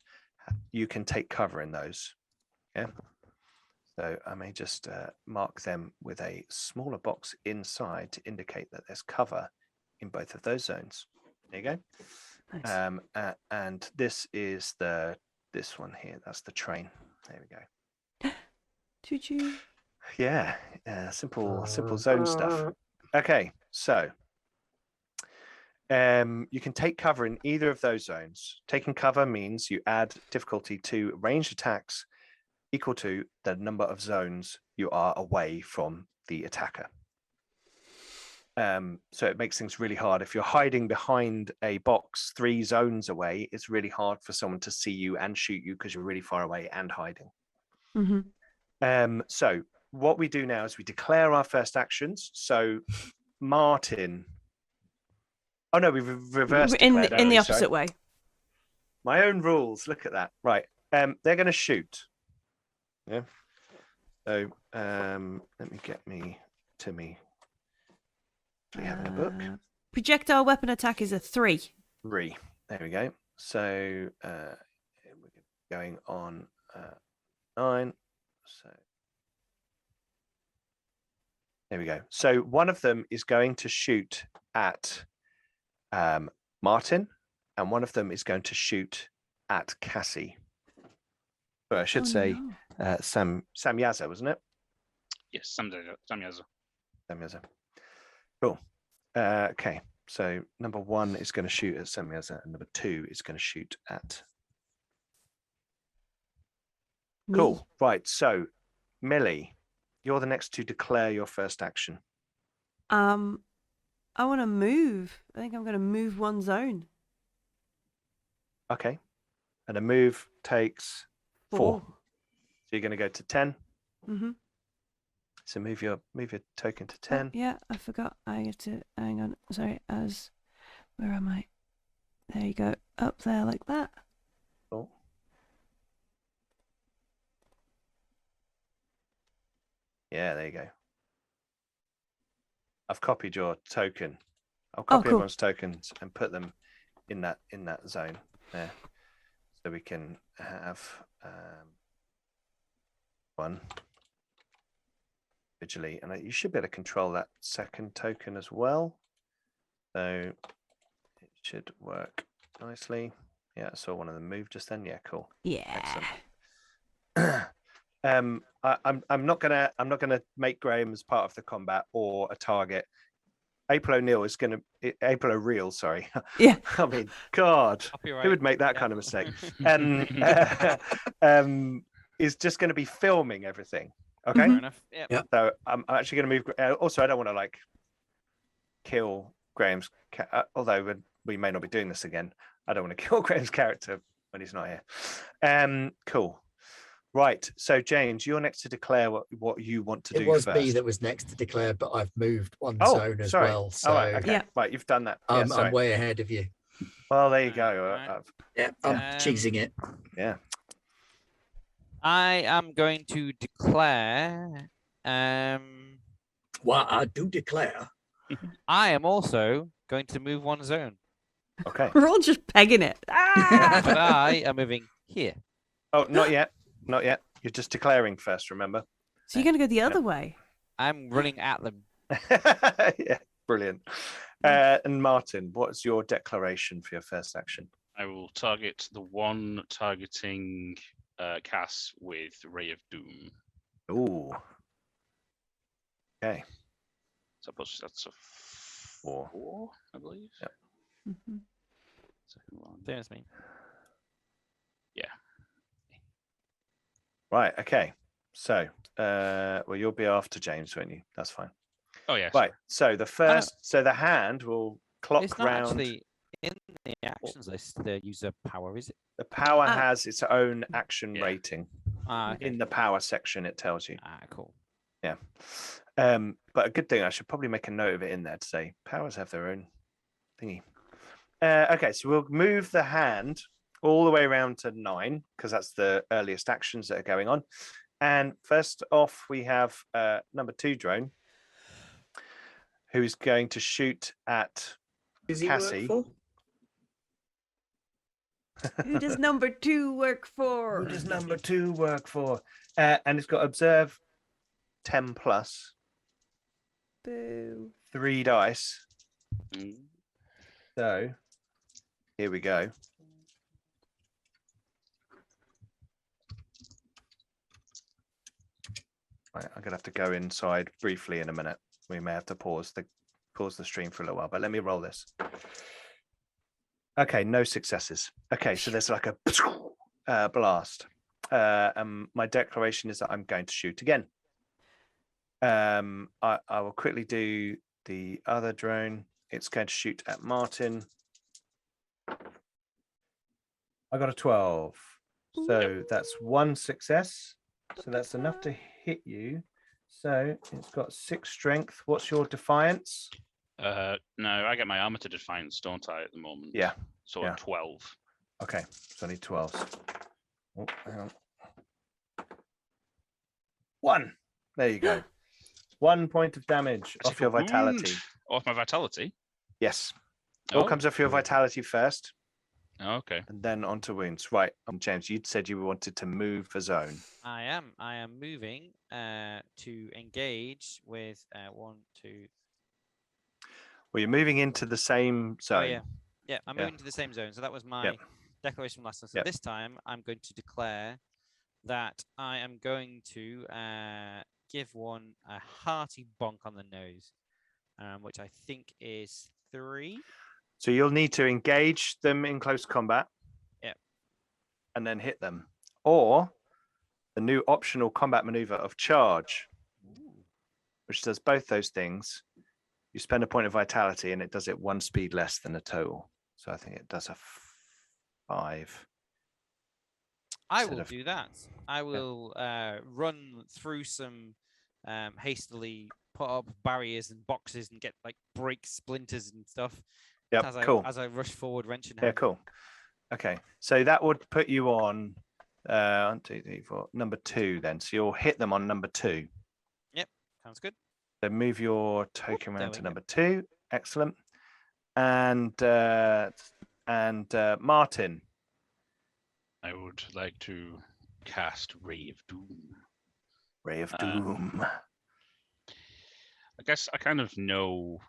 you can take cover in those. Yeah. So I may just mark them with a smaller box inside to indicate that there's cover in both of those zones. There you go. Nice. And this is this one here. That's the train. There we go. Choo-choo. Yeah. Simple zone stuff. Okay. So you can take cover in either of those zones. Taking cover means you add difficulty to ranged attacks equal to the number of zones you are away from the attacker. So it makes things really hard. If you're hiding behind a box 3 zones away, it's really hard for someone to see you and shoot you because you're really far away and hiding. So what we do now is we declare our first actions. So Martin. Oh no, we've reversed in the opposite way. My own rules. Look at that. Right. They're going to shoot. Yeah. So let me get me Timmy. Do we have in a book? Projectile weapon attack is a 3. 3. There we go. So we're going on 9. So there we go. So one of them is going to shoot at Martin, and one of them is going to shoot at Cassie. But I should say no. Samyaza, wasn't it? Yes, Samyaza. Samyaza. Cool. Okay. So number 1 is going to shoot at Samyaza, and number 2 is going to shoot at. Me. Cool. Right. So, Millie, you're the next to declare your first action. I want to move. I think I'm going to move 1 zone. Okay. And a move takes 4. 4. So you're going to go to 10. Mm-hmm. So move your token to 10. Yeah, I forgot. I get to hang on. Sorry, where am I? There you go. Up there like that. Cool. Yeah, there you go. I've copied your token. I'll copy cool. everyone's tokens and put them in that zone there, so we can have one individually, and you should be able to control that second token as well. So it should work nicely. Yeah, I saw one of them move just then. Yeah, cool. Yeah. Excellent. I'm not gonna make Graham as part of the combat or a target. April O'Reilly, sorry. Yeah. I mean, God, Copyright. who would make that kind of mistake? Is just going to be filming everything. Okay. Fair enough. Yeah. Yep. So I'm actually going to move. Also, I don't want to kill Graham's. Although we may not be doing this again, I don't want to kill Graham's character when he's not here. Cool. Right. So James, you're next to declare what you want to do. It was first. me that was next to declare, but I've moved 1 Oh, zone as sorry. well. So right, okay. Yeah. Right, you've done that. Yeah, I'm way ahead of you. well, there you go. Right. Yeah, I'm cheesing it. Yeah. I am going to declare. Well, I do declare. I am also going to move 1 zone, Okay. We're all just pegging it. Ah! but I am moving here. Oh, not yet. Not yet. You're just declaring first, remember? So you're going to go the other way. I'm running at them. Yeah, brilliant. And Martin, what's your declaration for your first action? I will target the one targeting Cass with Ray of Doom. Ooh. Okay. So that's a 4, I believe. Yep. Mhm. Second one. There's me. Yeah. Right. Okay. So, well, you'll be after James, won't you? That's fine. Oh yeah. Right. So the hand will clock It's not round. actually in the actions list. The user power, is it? The power Ah. has its own action Yeah. rating. Okay. In the power section. It tells you. Cool. Yeah. But a good thing, I should probably make a note of it in there to say powers have their own thingy. Okay, so we'll move the hand all the way around to 9 because that's the earliest actions that are going on. And first off, we have number 2 drone, who's going to shoot at Does he Cassie. work for? Who does number 2 work for? Who does number 2 work for? And it's got observe 10 plus, Boo. 3 dice. Mm. So here we go. Right, I'm gonna have to go inside briefly in a minute. We may have to pause the stream for a little while, but let me roll this. Okay, no successes. Okay, so there's like a blast. My declaration is that I'm going to shoot again. I will quickly do the other drone. It's going to shoot at Martin. I got a 12. So that's 1 success. So that's enough to hit you. So it's got 6 strength. What's your defiance? No, I get my armor to defiance, don't I, at the moment? Yeah. So yeah. 12. Okay, so I need 12s. Oh, hang on. 1. There you go. 1 point of damage off your vitality. Off my vitality? Yes. All Oh, comes off your vitality first, okay. and then onto wounds. Right. James, you said you wanted to move the zone. I am moving to engage with 1, 2. Well, you're moving into the same zone. Oh yeah, yeah. I'm moving to the same zone. So that was my declaration from last time. So Yep. this time I'm going to declare that I am going to give one a hearty bonk on the nose, which I think is 3. So you'll need to engage them in close combat. Yep. And then hit them. Or the new optional combat maneuver of charge, which does both those things. You spend a point of vitality and it does it 1 speed less than the total. So I think it does a 5. I will do that. I will run through some hastily put up barriers and boxes and get like break splinters and stuff. Yep, cool. As I rush forward, wrench in Yeah, hand. cool. Okay, so that would put you on 1, 2, 3, 4, number 2 then. So you'll hit them on number 2. Yep, sounds good. So move your token there around we to go. number 2. Excellent. And Martin. I would like to cast Ray of Doom. Ray of Doom. I guess I kind of know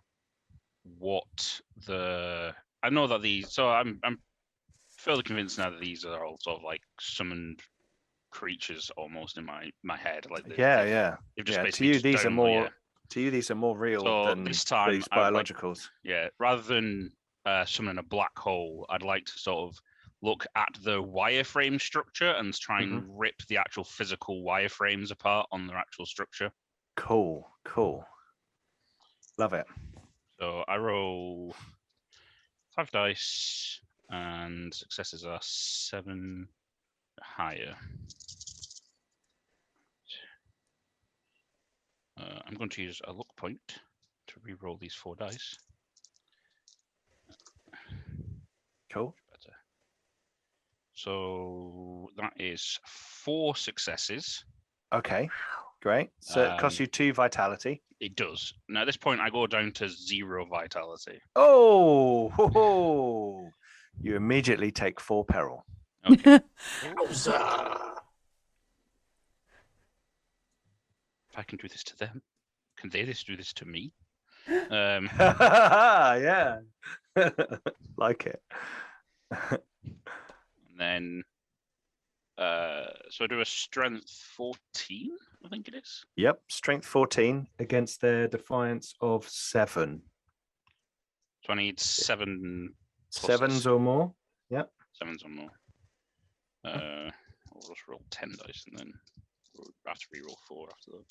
what I know that these. So I'm fairly convinced now that these are all sort of like summoned creatures almost in my head. Like Yeah. They've just To basically you, just these are down, more. yeah. To you, these are more real So than this time, these I would like- biologicals. Yeah, rather than summoning a black hole, I'd like to sort of look at the wireframe structure and try and rip the actual physical wireframes apart on their actual structure. Cool. Love it. So I roll 5 dice, and successes are 7 higher. I'm going to use a luck point to re-roll these 4 dice. Cool. Better. So that is 4 successes. Okay, great. So it costs you 2 vitality. It does. Now at this point, I go down to 0 vitality. Oh, ho, ho. You immediately take 4 peril. Okay. Wowza. If I can do this to them, can they do this to me? Yeah. Like it. And then, so I do a strength 14, I think it is. Yep, strength 14 against their defiance of 7. So I need 7 7s or more. Yep. 7s or more. I'll just roll 10 dice and then I have to reroll 4 after that.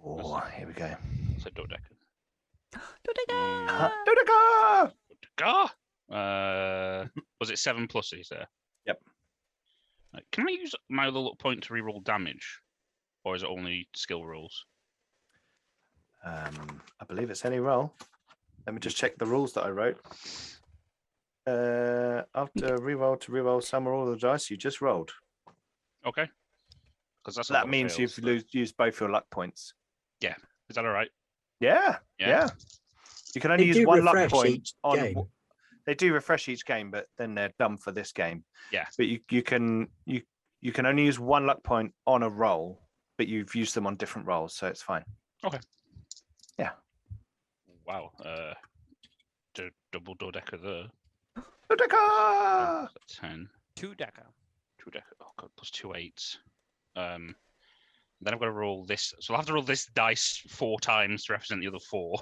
Oh, here we go. So Dodeca. Dodeca! Dodeca! Was it 7 pluses there? Yep. Can I use my other luck point to reroll damage? Or is it only skill rolls? I believe it's any roll. Let me just check the rules that I wrote. After reroll to reroll some or all the dice you just rolled. Okay. Because that's That means you've used both your luck points. Yeah. Is that all right? Yeah. You can only They use do 1 luck refresh point each on. game. They do refresh each game, but then they're done for this game. Yeah. But you can only use 1 luck point on a roll, but you've used them on different rolls, so it's fine. Okay. Yeah. Wow. Double Dodeca there. Dodeca! 10. 2 deca. 2 deca. Oh god, plus 2 8s. Then I've got to roll this. So I'll have to roll this dice 4 times to represent the other 4.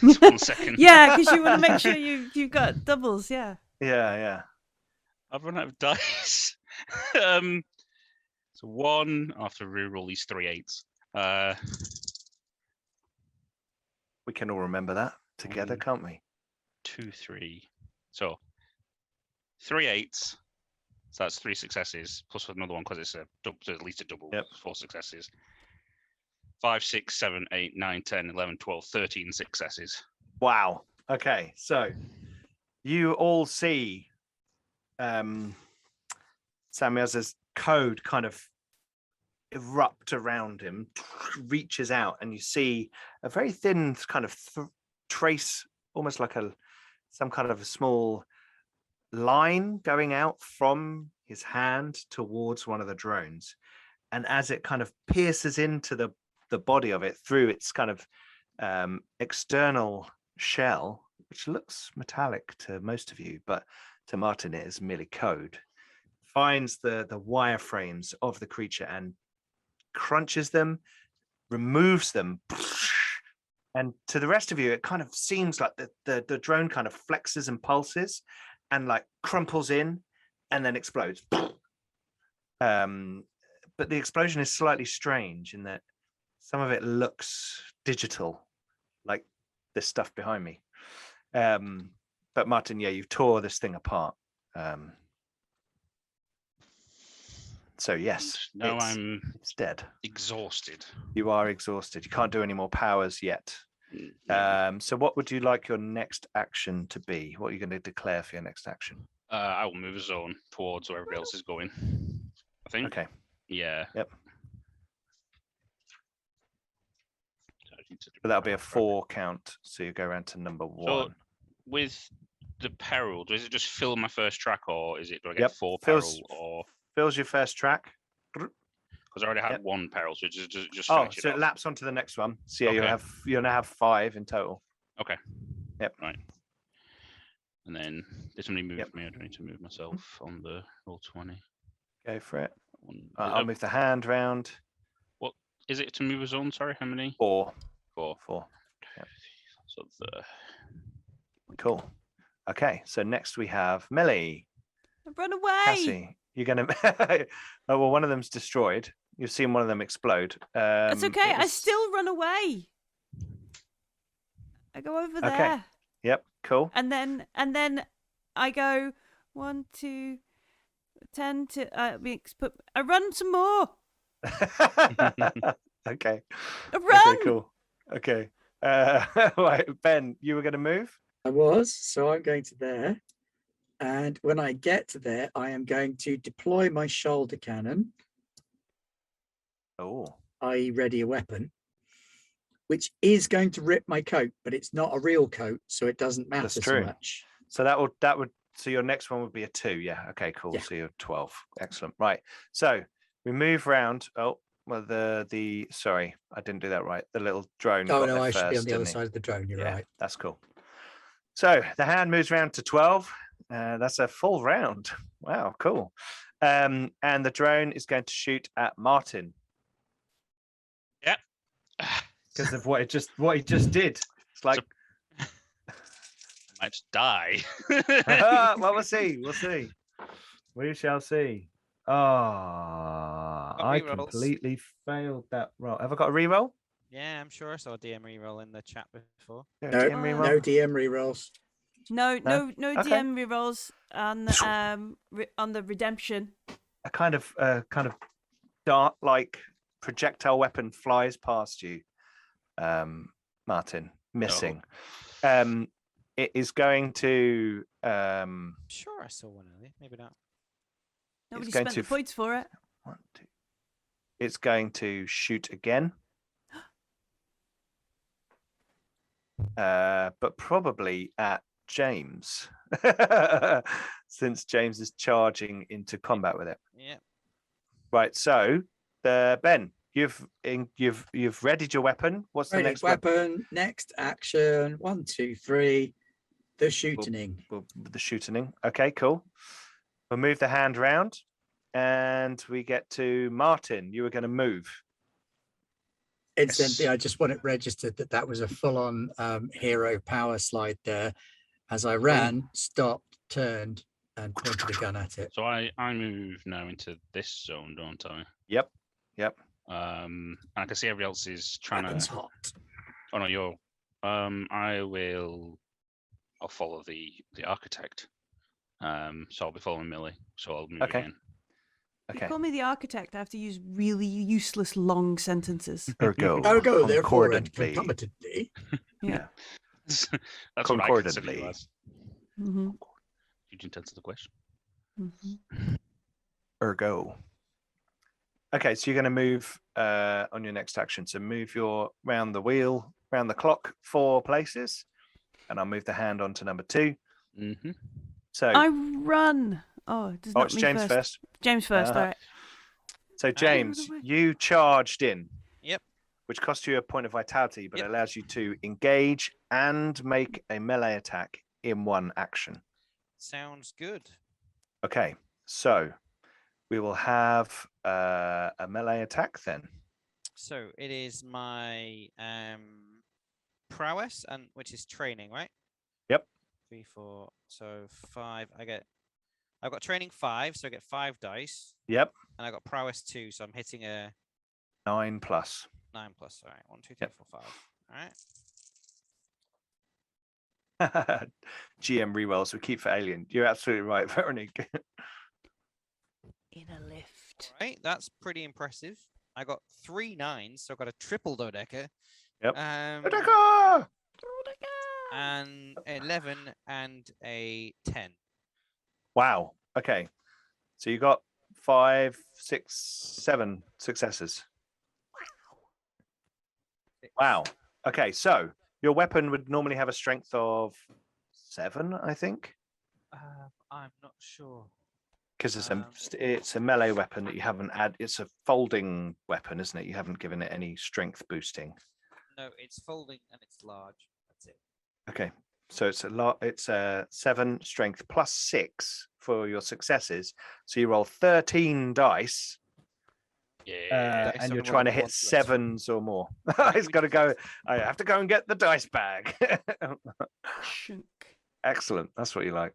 Just 1 second. Yeah, because you want to make sure you've got doubles. Yeah. Yeah. I've run out of dice. So 1. I'll have to reroll these 3 8s. We can all remember that together, can't we? 2, 3. So 3 8s. So that's 3 successes plus another one because it's a double, so at least a double. Yep. 4 successes. 5, 6, 7, 8, 9, 10, 11, 12, 13 successes. Wow. Okay, so you all see Samyaza's code kind of erupt around him, reaches out, and you see a very thin kind of trace, almost like some kind of a small line going out from his hand towards one of the drones. And as it kind of pierces into the body of it through its kind of external shell, which looks metallic to most of you, but to Martin it is merely code, finds the wireframes of the creature and crunches them, removes them, and to the rest of you it kind of seems like the drone kind of flexes and pulses and like crumples in and then explodes. But the explosion is slightly strange in that some of it looks digital, like this stuff behind me. But Martin, yeah, you've tore this thing apart. So yes, now it's dead. Exhausted. You are exhausted. You can't do any more powers yet. No. So what would you like your next action to be? What are you going to declare for your next action? I will move a zone towards where everybody else is going, I think. Okay. Yeah. Yep. So that'll be a 4 count. So you go around to number 1. So with the peril, does it just fill my first track, or is it do I get 4 Fills- peril, or Fills your first track. because I already had 1 peril, so just Oh, finish it so it off. laps onto the next one. So yeah, Okay. you'll now have 5 in total. Okay. Yep. Right. And then this only moves Yep. me. I don't need to move myself on the roll 20. Go for it. One, I'll move the hand round. is it to move a zone? Sorry, how many? 4. 4. 4. So the Cool. Okay, so next we have Millie. Run away! Cassie, you're gonna. Oh well, one of them's destroyed. You've seen one of them explode. It's okay. it I was- still run away. I go over Okay. there, Yep. Cool. and then I go 1, 2, 10 to I run some more. Okay. I run. Okay. Cool. Okay. Right, Ben, you were going to move. I was, so I'm going to there. And when I get to there, I am going to deploy my shoulder cannon, Oh. i.e. ready a weapon, which is going to rip my coat, but it's not a real coat, so it doesn't matter That's so true. much. So that would. So your next one would be a 2. Yeah. Okay. Cool. Yeah. So you're 12. Excellent. Right. So we move round. Oh. Well, the sorry, I didn't do that right. The little drone. Oh got no, there I should be on first, the other didn't he? side of the drone. You're Yeah, right. that's cool. So the hand moves round to 12. That's a full round. Wow, cool. And the drone is going to shoot at Martin Yep. because of what he just did. It's like, might just die. well, we'll see. We'll see. We shall see. Oh, I rerolls. completely failed that roll. Have I got a reroll? Yeah, I'm sure I saw a DM reroll in the chat before. Yeah, No, DM Oh. reroll? no DM rerolls. No Okay. DM rerolls on the redemption. A kind of dart-like projectile weapon flies past you, Martin, missing. It is going to. Sure, I saw one earlier. Maybe not. Nobody going spent to the points for it. 1, 2. It's going to shoot again, but probably at James, since James is charging into combat with it. Yeah. Right. So, Ben, you've readied your weapon. What's the Ready, next weapon? weapon. Next action. 1, 2, 3. The shooting. The shooting. Okay, cool. We'll move the hand round, and we get to Martin. You were going to move. Incidentally, Yes. I just want it registered that was a full-on hero power slide there. As I ran, stopped, turned, and pointed a gun at it. So I move now into this zone, don't I? Yep. And I can see everybody else is trying Weapons to. hot. Oh no, you're. I'll follow the architect. So I'll be following Millie. So I'll move Okay. again. If Okay. you call me the architect, I have to use really useless long sentences. Ergo. I'll go therefore and concordantly. concomitantly. Yeah. That's what I consider Concordantly. you as. Mm-hmm. Did you answer the question? Mm-hmm. Ergo. Okay, so you're going to move on your next action. So move your round the wheel, round the clock 4 places, and I'll move the hand on to number 2. Mm-hmm. So I run. Oh, it does oh, not it's me James first. first. James first. Uh-huh. All right. So I James, run away. you charged in. Yep. Which costs you a point of vitality, but Yep. allows you to engage and make a melee attack in one action. Sounds good. Okay, so we will have a melee attack then. So it is my prowess, and which is training, right? Yep. 3, 4, so 5. I've got training 5, so I get 5 dice, Yep, and I got prowess 2, so I'm hitting a 9 plus. 9 plus. All right, 1, 2, 3, Yep. 4, 5. All right. GM rerolls we keep for alien. You're absolutely right, Veronique. In a lift. All right, that's pretty impressive. I got 3 9s, so I got a triple Dodeca. Yep. Um, and 11 and a 10. Wow. Okay. So you got 5, 6, 7 successes. Wow. Okay. So your weapon would normally have a strength of 7, I think, I'm not sure. because it's a melee weapon that you haven't it's a folding weapon, isn't it? You haven't given it any strength boosting. No, it's folding and it's large. That's it. Okay. So it's a 7 strength plus 6 for your successes. So you roll 13 dice. Yeah. Dice And on you're a trying to roll hit of 1 to 7s or more. Right, It's which got to is go. I have to go and get the dice bag. Shunk. Excellent. That's what you like.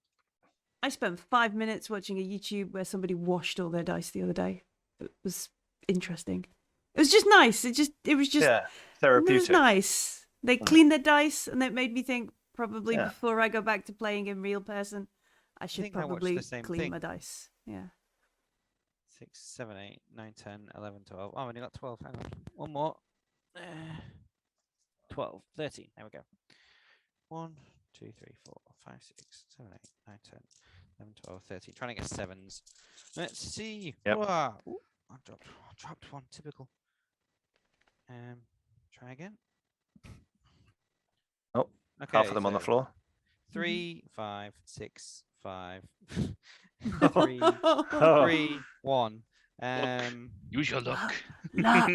I spent 5 minutes watching a YouTube where somebody washed all their dice the other day. It was interesting. It was just nice. It was just Yeah. it was Therapeutic. nice. They cleaned their dice, and that made me think probably Yeah. before I go back to playing in real person, I should think I watched probably the same clean thing. my dice. Yeah. 6, 7, 8, 9, 10, 11, 12. Oh, I only got 12. Hang on. One more. 12, 13. There we go. 1, 2, 3, 4, 5, 6, 7, 8, 9, 10, 11, 12, 13. Trying to get 7s. Let's see. Yep. Whoa. Ooh, I dropped one. Typical. Try again. Oh, Okay. half of them on the so floor. 3, 5, 6, 5, Oh. 3, 1. Use your luck. Luck.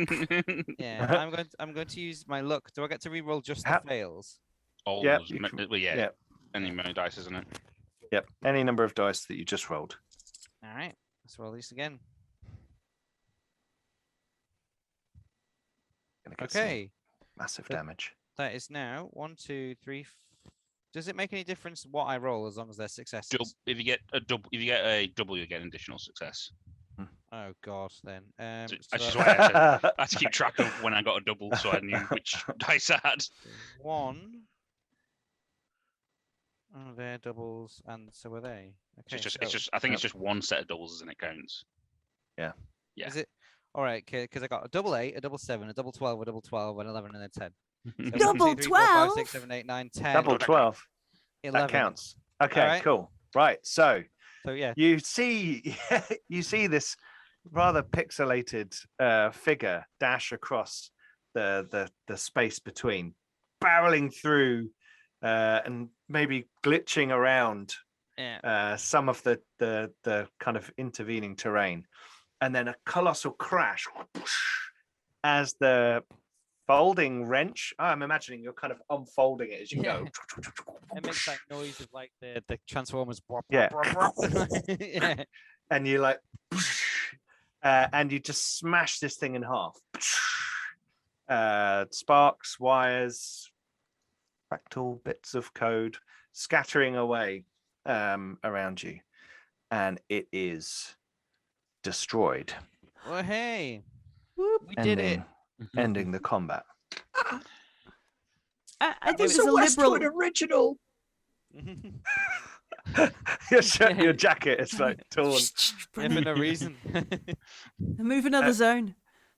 Yeah, I'm going to use my luck. Do I get to reroll just the Ha- fails? All Yeah, those you ma- can- well, yeah. yeah. Any many dice, isn't it? Yep. Any number of dice that you just rolled. All right, let's roll these again. Gonna get some Okay, massive So- damage. that is now 1, 2, 3. Does it make any difference what I roll as long as they're successes? If you get a double, you get an additional success. Oh God, then. That's so just why I had to keep track of when I got a double, so I knew which dice I had. 1. Oh, they're doubles, and so are they. Okay, It's just. I think it's just one set of doubles, and it counts. Yeah. Is it? All right, because I got a double 8, a double 7, a double 12, a double 12, an 11, and a 10. So Double 1, 2, 3, 4, 5, 12? 6, 7, 8, 9, 10. Double 12. 11. That counts. Okay, Alright. cool. Right. So So yeah, you see this rather pixelated figure dash across the space between, barreling through and maybe glitching around yeah. some of the kind of intervening terrain, and then a colossal crash as the folding wrench. I'm imagining you're kind of unfolding it as you go. It makes that noise of like the Transformers. Yeah. Yeah. And you like, and you just smash this thing in half. Sparks, wires, fractal bits of code scattering away around you, and it is destroyed, Well, hey, Whoop. we did it. ending the combat. I think It's it's a a Westwood liberal. original. Your jacket is like torn. And for no reason. Move another zone.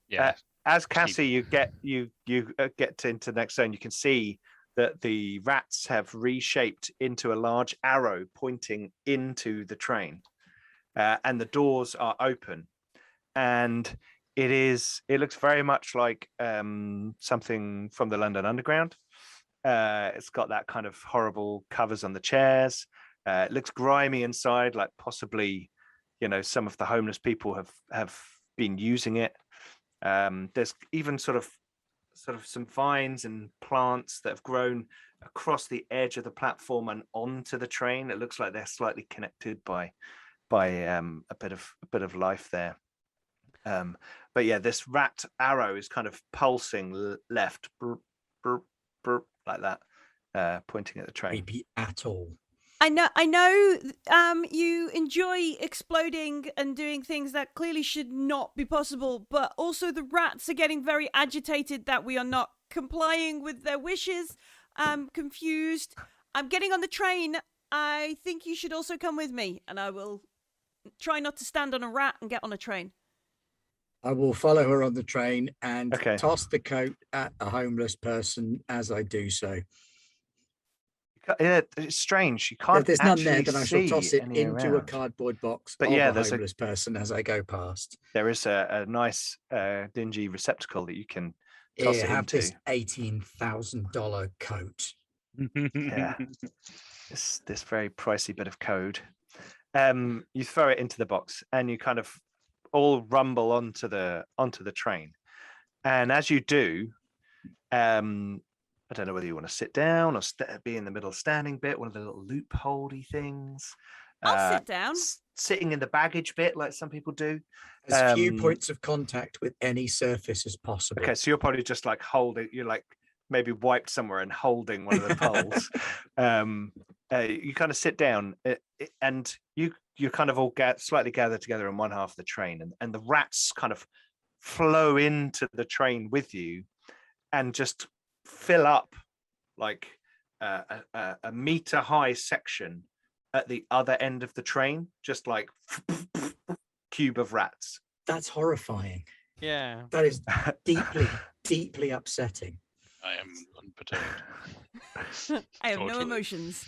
Yeah. As Cassie, you get into the next zone. You can see that the rats have reshaped into a large arrow pointing into the train, and the doors are open. And It looks very much like something from the London Underground. It's got that kind of horrible covers on the chairs. It looks grimy inside, like possibly, some of the homeless people have been using it. There's even sort of some vines and plants that have grown across the edge of the platform and onto the train. It looks like they're slightly connected by a bit of life there. But yeah, this rat arrow is kind of pulsing left, brr, brr, brr, like that, pointing at the train. Creepy at all. I know. You enjoy exploding and doing things that clearly should not be possible, but also the rats are getting very agitated that we are not complying with their wishes. I'm confused. I'm getting on the train. I think you should also come with me, and I will try not to stand on a rat and get on a train. I will follow her on the train and Okay. toss the coat at a homeless person as I do so. Yeah, it's strange. You can't. If there's none there, actually then I shall toss see it any into a around. cardboard box But of yeah, a there's homeless person as I go past. There is a nice dingy receptacle that you can toss Here, it have into. this $18,000 coat. Yeah, this very pricey bit of code. You throw it into the box, and you kind of all rumble onto the train. And as you do, I don't know whether you want to sit down or be in the middle standing bit, one of the little loophole-y things. I'll sit down. Sitting in the baggage bit, like some people do. As few points of contact with any surface as possible. Okay, so you're probably just like holding. You're like maybe wiped somewhere and holding one of the poles. You kind of sit down, and you kind of all slightly gather together in one half of the train, and the rats kind of flow into the train with you, and just fill up like a meter high section at the other end of the train, just like cube of rats. That's horrifying. Yeah. That is deeply, deeply upsetting. I am unperturbed. I have no Totally. emotions.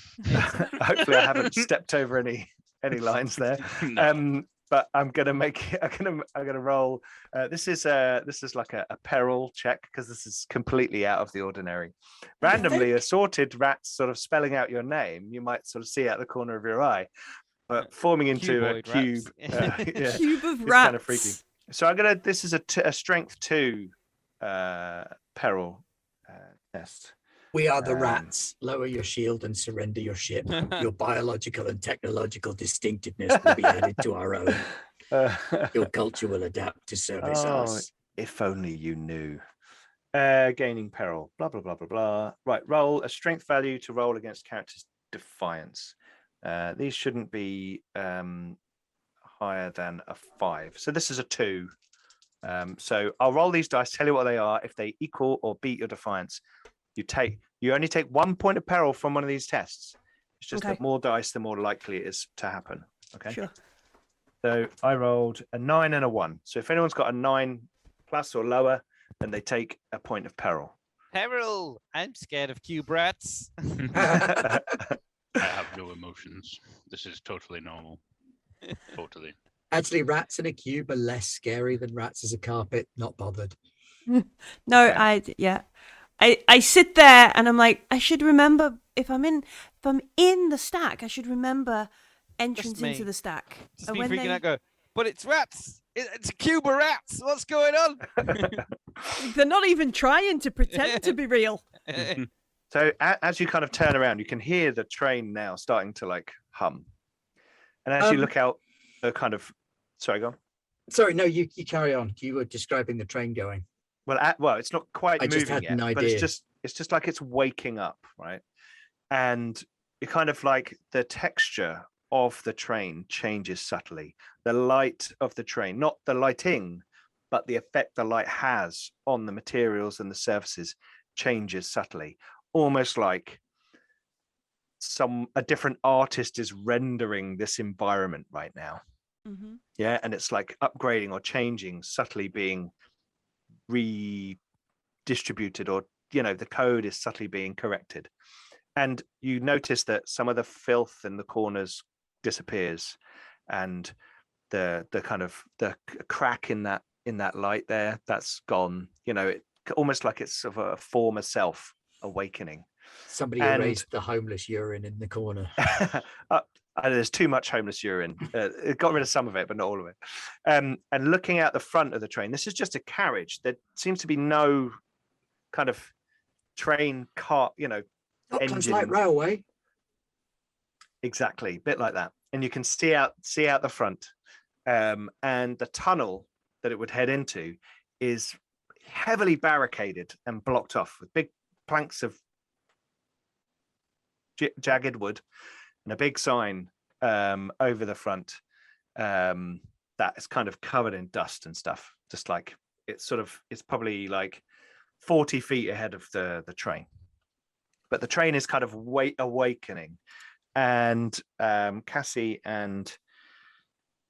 Hopefully, I haven't stepped over any lines there. No. But I'm gonna roll. This is like a peril check because this is completely out of the ordinary. Randomly assorted rats, sort of spelling out your name. You might sort of see out the corner of your eye, but forming into a Cuboid cube. rats. Yeah, Cube of it's rats. kind of freaky. So this is a strength 2 peril test. We are the rats. Lower your shield and surrender your ship. Uh, Your biological and technological distinctiveness will be added to our own. Your culture will adapt to service us. If only you knew. Gaining peril. Blah blah blah blah blah. Right. Roll a strength value to roll against character's defiance. These shouldn't be higher than a 5. So this is a 2. So I'll roll these dice. Tell you what they are. If they equal or beat your defiance, you only take 1 point of peril from one of these tests. It's just Okay. that more dice, the more likely it is to happen. Okay. Sure. So I rolled a 9 and a 1. So if anyone's got a 9 plus or lower, then they take a point of peril. Peril! I'm scared of cube rats. I have no emotions. This is totally normal. Totally. Actually, rats in a cube are less scary than rats as a carpet. Not bothered. No, Yeah. I sit there and I'm like, I should remember if I'm in the stack, I should remember entrance me. into the stack. Just And me when freaking they- out, go, but it's rats! It's a cube of rats! What's going on? They're not even trying to pretend to be real. So as you kind of turn around, you can hear the train now starting to like hum. And as you look out, the kind of sorry, go on. Sorry, no, you carry on. You were describing the train going. Well, it's not quite I moving just had yet, an but idea. it's just like it's waking up, right? And it kind of like the texture of the train changes subtly. The light of the train, not the lighting, but the effect the light has on the materials and the surfaces changes subtly, almost like a different artist is rendering this environment right now. Mm-hmm. Yeah, and it's like upgrading or changing, subtly being redistributed, or the code is subtly being corrected. And you notice that some of the filth in the corners disappears, and the kind of the crack in that in that light there, that's gone. You know, it almost like it's sort of a former self awakening. Somebody And- erased the homeless urine in the corner. There's too much homeless urine. It got rid of some of it, but not all of it. And looking out the front of the train, this is just a carriage. There seems to be no kind of train car, you know, Auckland's engine. light railway. Exactly, bit like that. And you can see out the front. And the tunnel that it would head into is heavily barricaded and blocked off with big planks of jagged wood and a big sign over the front that is kind of covered in dust and stuff. Just like it's probably like 40 feet ahead of the train. But the train is kind of awakening. And Cassie and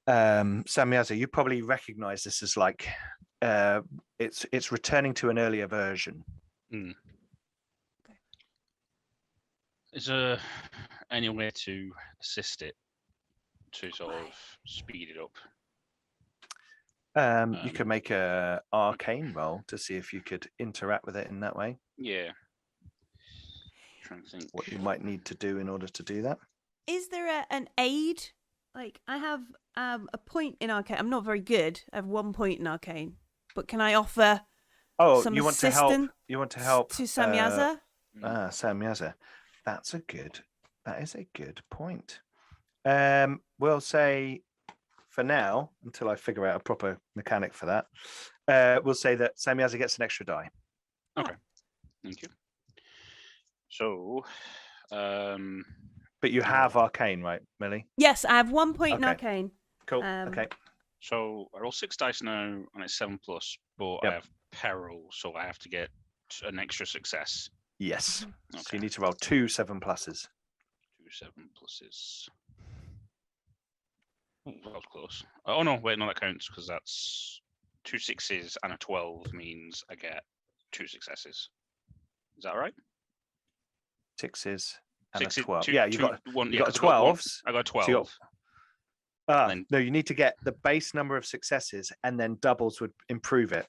Samyaza, you probably recognize this as like it's returning to an earlier version. Mm. Is there any way to assist it to sort of speed it up? You could make a arcane roll to see if you could interact with it in that way. Yeah. Trying to think what you might need to do in order to do that. Is there an aid? Like, I have a point in arcane. I'm not very good. I have 1 point in arcane. But can I offer some you want to help? assistance You want to help to Samyaza? Samyaza. That is a good point. We'll say for now, until I figure out a proper mechanic for that, we'll say that Samyaza gets an extra die. Okay. Thank you. So, but you have arcane, right, Millie? Yes, I have 1 point in Okay. arcane. Cool. Okay. So I roll 6 dice now, and it's 7+, but Yep. I have peril, so I have to get an extra success. Yes. So Okay. you need to roll 2 7+. 2 7+. Oh, that was close. Oh no, wait, no, that counts because that's 2 6s and a 12 means I get 2 successes. Is that right? 6s and Sixes, a 12. two- Yeah, you two- got one. you Yeah, got 'cause I got one- 12s. I got So you 12. then- No, you need to get the base number of successes, and then doubles would improve it.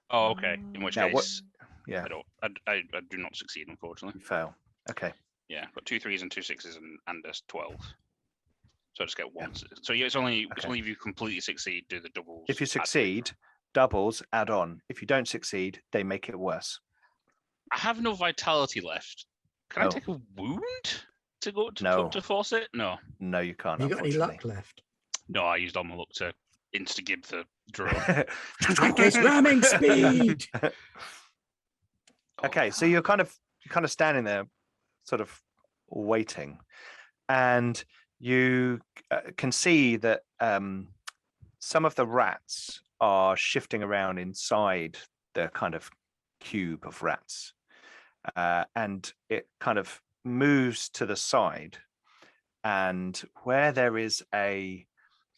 Oh, okay. In which Now, what- case, Yeah, I do not succeed, unfortunately. you fail. Okay. Yeah, got 2 3s and 2 6s and a 12. So I just get one. So yeah, it's only if you completely succeed, do the doubles. If you add to it. succeed, doubles add on. If you don't succeed, they make it worse. I have no vitality left. Can I Oh. take a wound to go No. to force it? No, No, you can't. You got any luck Unfortunately. left? no. I used all my luck to insta-gib the drone. Strike ramming speed. Okay, so you're kind of standing there, sort of waiting, and you can see that some of the rats are shifting around inside the kind of cube of rats, and it kind of moves to the side, and where there is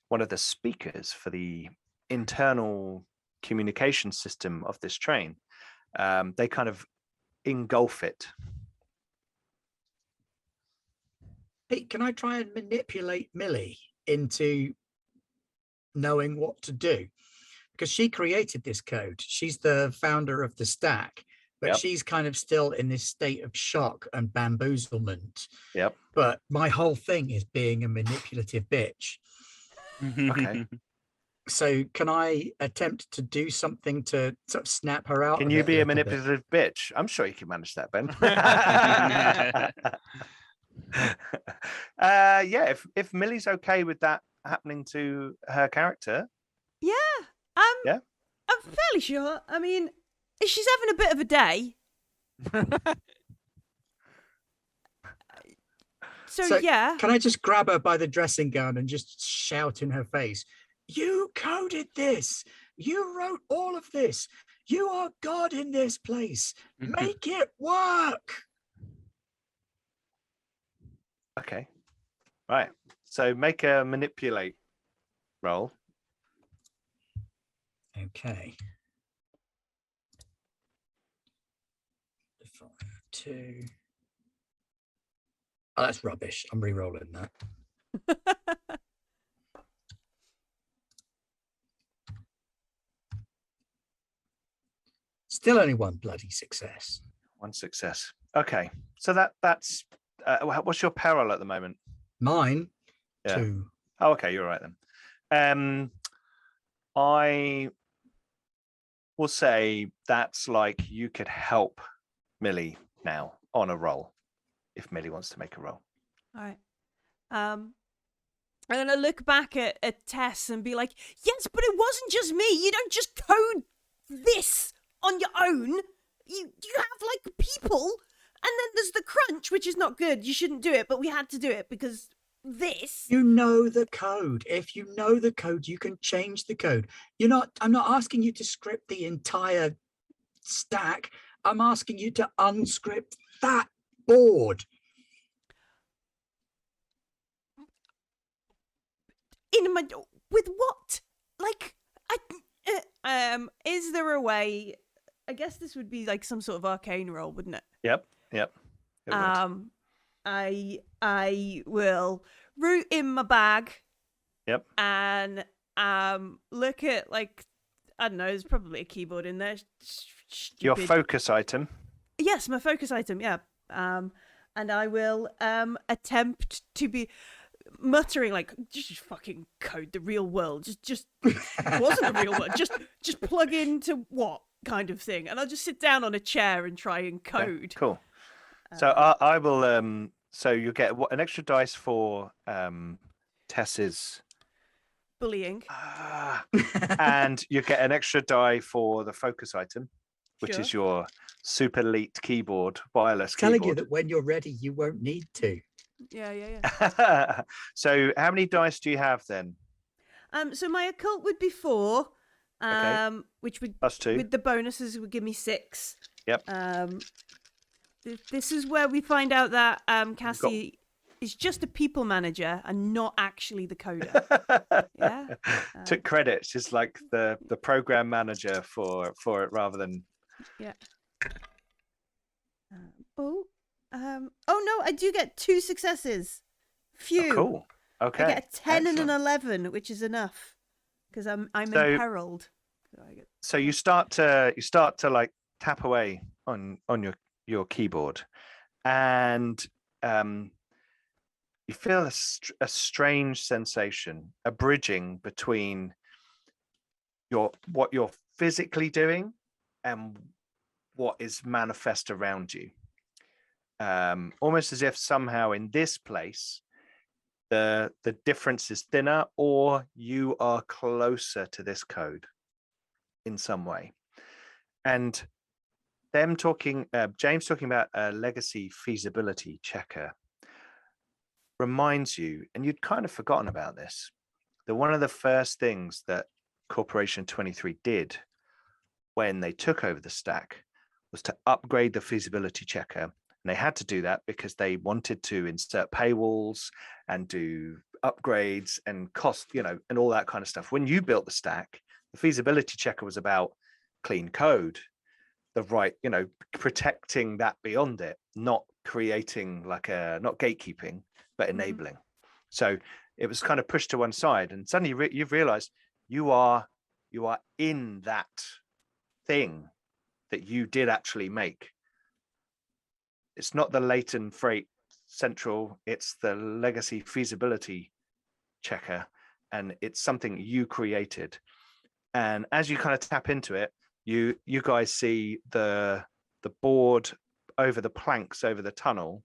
one of the speakers for the internal communication system of this train, they kind of engulf it. Hey, can I try and manipulate Millie into knowing what to do? Because she created this code. She's the founder of the stack, but Yep. she's kind of still in this state of shock and bamboozlement. Yep. But my whole thing is being a manipulative bitch. Okay. So can I attempt to do something to sort of snap her out? Can of you it be a little bit? manipulative bitch? I'm sure you can manage that, Ben. Yeah, if Millie's okay with that happening to her character, Yeah. Yeah? I'm fairly sure. I mean, she's having a bit of a day. So yeah. Can I just grab her by the dressing gown and just shout in her face, "You coded this. You wrote all of this. You are God in this place. Make it work." okay. Right. So make a manipulate roll. Okay. 5, 2. Oh, that's rubbish. I'm re-rolling that. Still only one bloody success. One success. Okay, so that's what's your peril at the moment? Mine, Yeah. 2. Oh, okay, you're all right then. I will say that's like you could help Millie now on a roll if Millie wants to make a roll. All right. I'm gonna look back at Tess and be like, yes, but it wasn't just me. You don't just code this on your own. You have like people, and then there's the crunch, which is not good. You shouldn't do it, but we had to do it because this. You know the code. If you know the code, you can change the code. I'm not asking you to script the entire stack. I'm asking you to unscript that board. With what? Like, is there a way? I guess this would be like some sort of arcane roll, wouldn't it? Yep. It would. I will root in my bag. Yep. And look at, like, I don't know, there's probably a keyboard in there. Stupid. Your focus item. Yes, my focus item, yeah. And I will attempt to be muttering like, just fucking code the real world. Just it wasn't the real world. Just plug into what kind of thing. And I'll just sit down on a chair and try and code. Okay, cool. So I will so you get an extra dice for Tess's bullying. And you get an extra die for the focus item, which Sure. is your super elite keyboard, wireless Telling keyboard. you that when you're ready, you won't need to. Yeah. So how many dice do you have then? So my occult would be 4. Okay. Which would +2. with the bonuses would give me 6. Yep. This is where we find out that Cassie is just a people manager and not actually the coder. Yeah. Took credit. She's like the program manager for it rather than. Yeah. Oh no, I do get 2 successes. Phew. Oh, cool. Okay. I get a 10 and an Excellent. 11, which is enough because I'm So- imperiled. So you start to like tap away on your keyboard, and you feel a strange sensation, a bridging between what you're physically doing and what is manifest around you. Almost as if somehow in this place the difference is thinner, or you are closer to this code in some way. And them talking, James talking about a legacy feasibility checker reminds you, and you'd kind of forgotten about this, that one of the first things that Corporation 23 did when they took over the stack was to upgrade the feasibility checker. And they had to do that because they wanted to insert paywalls and do upgrades and cost, and all that kind of stuff. When you built the stack, the feasibility checker was about clean code, the right, protecting that beyond it, not creating not gatekeeping, but enabling. So it was kind of pushed to one side, and suddenly you've realized you are in that thing that you did actually make. It's not the latent freight central, it's the legacy feasibility checker, and it's something you created. And as you kind of tap into it, you guys see the board over the planks over the tunnel,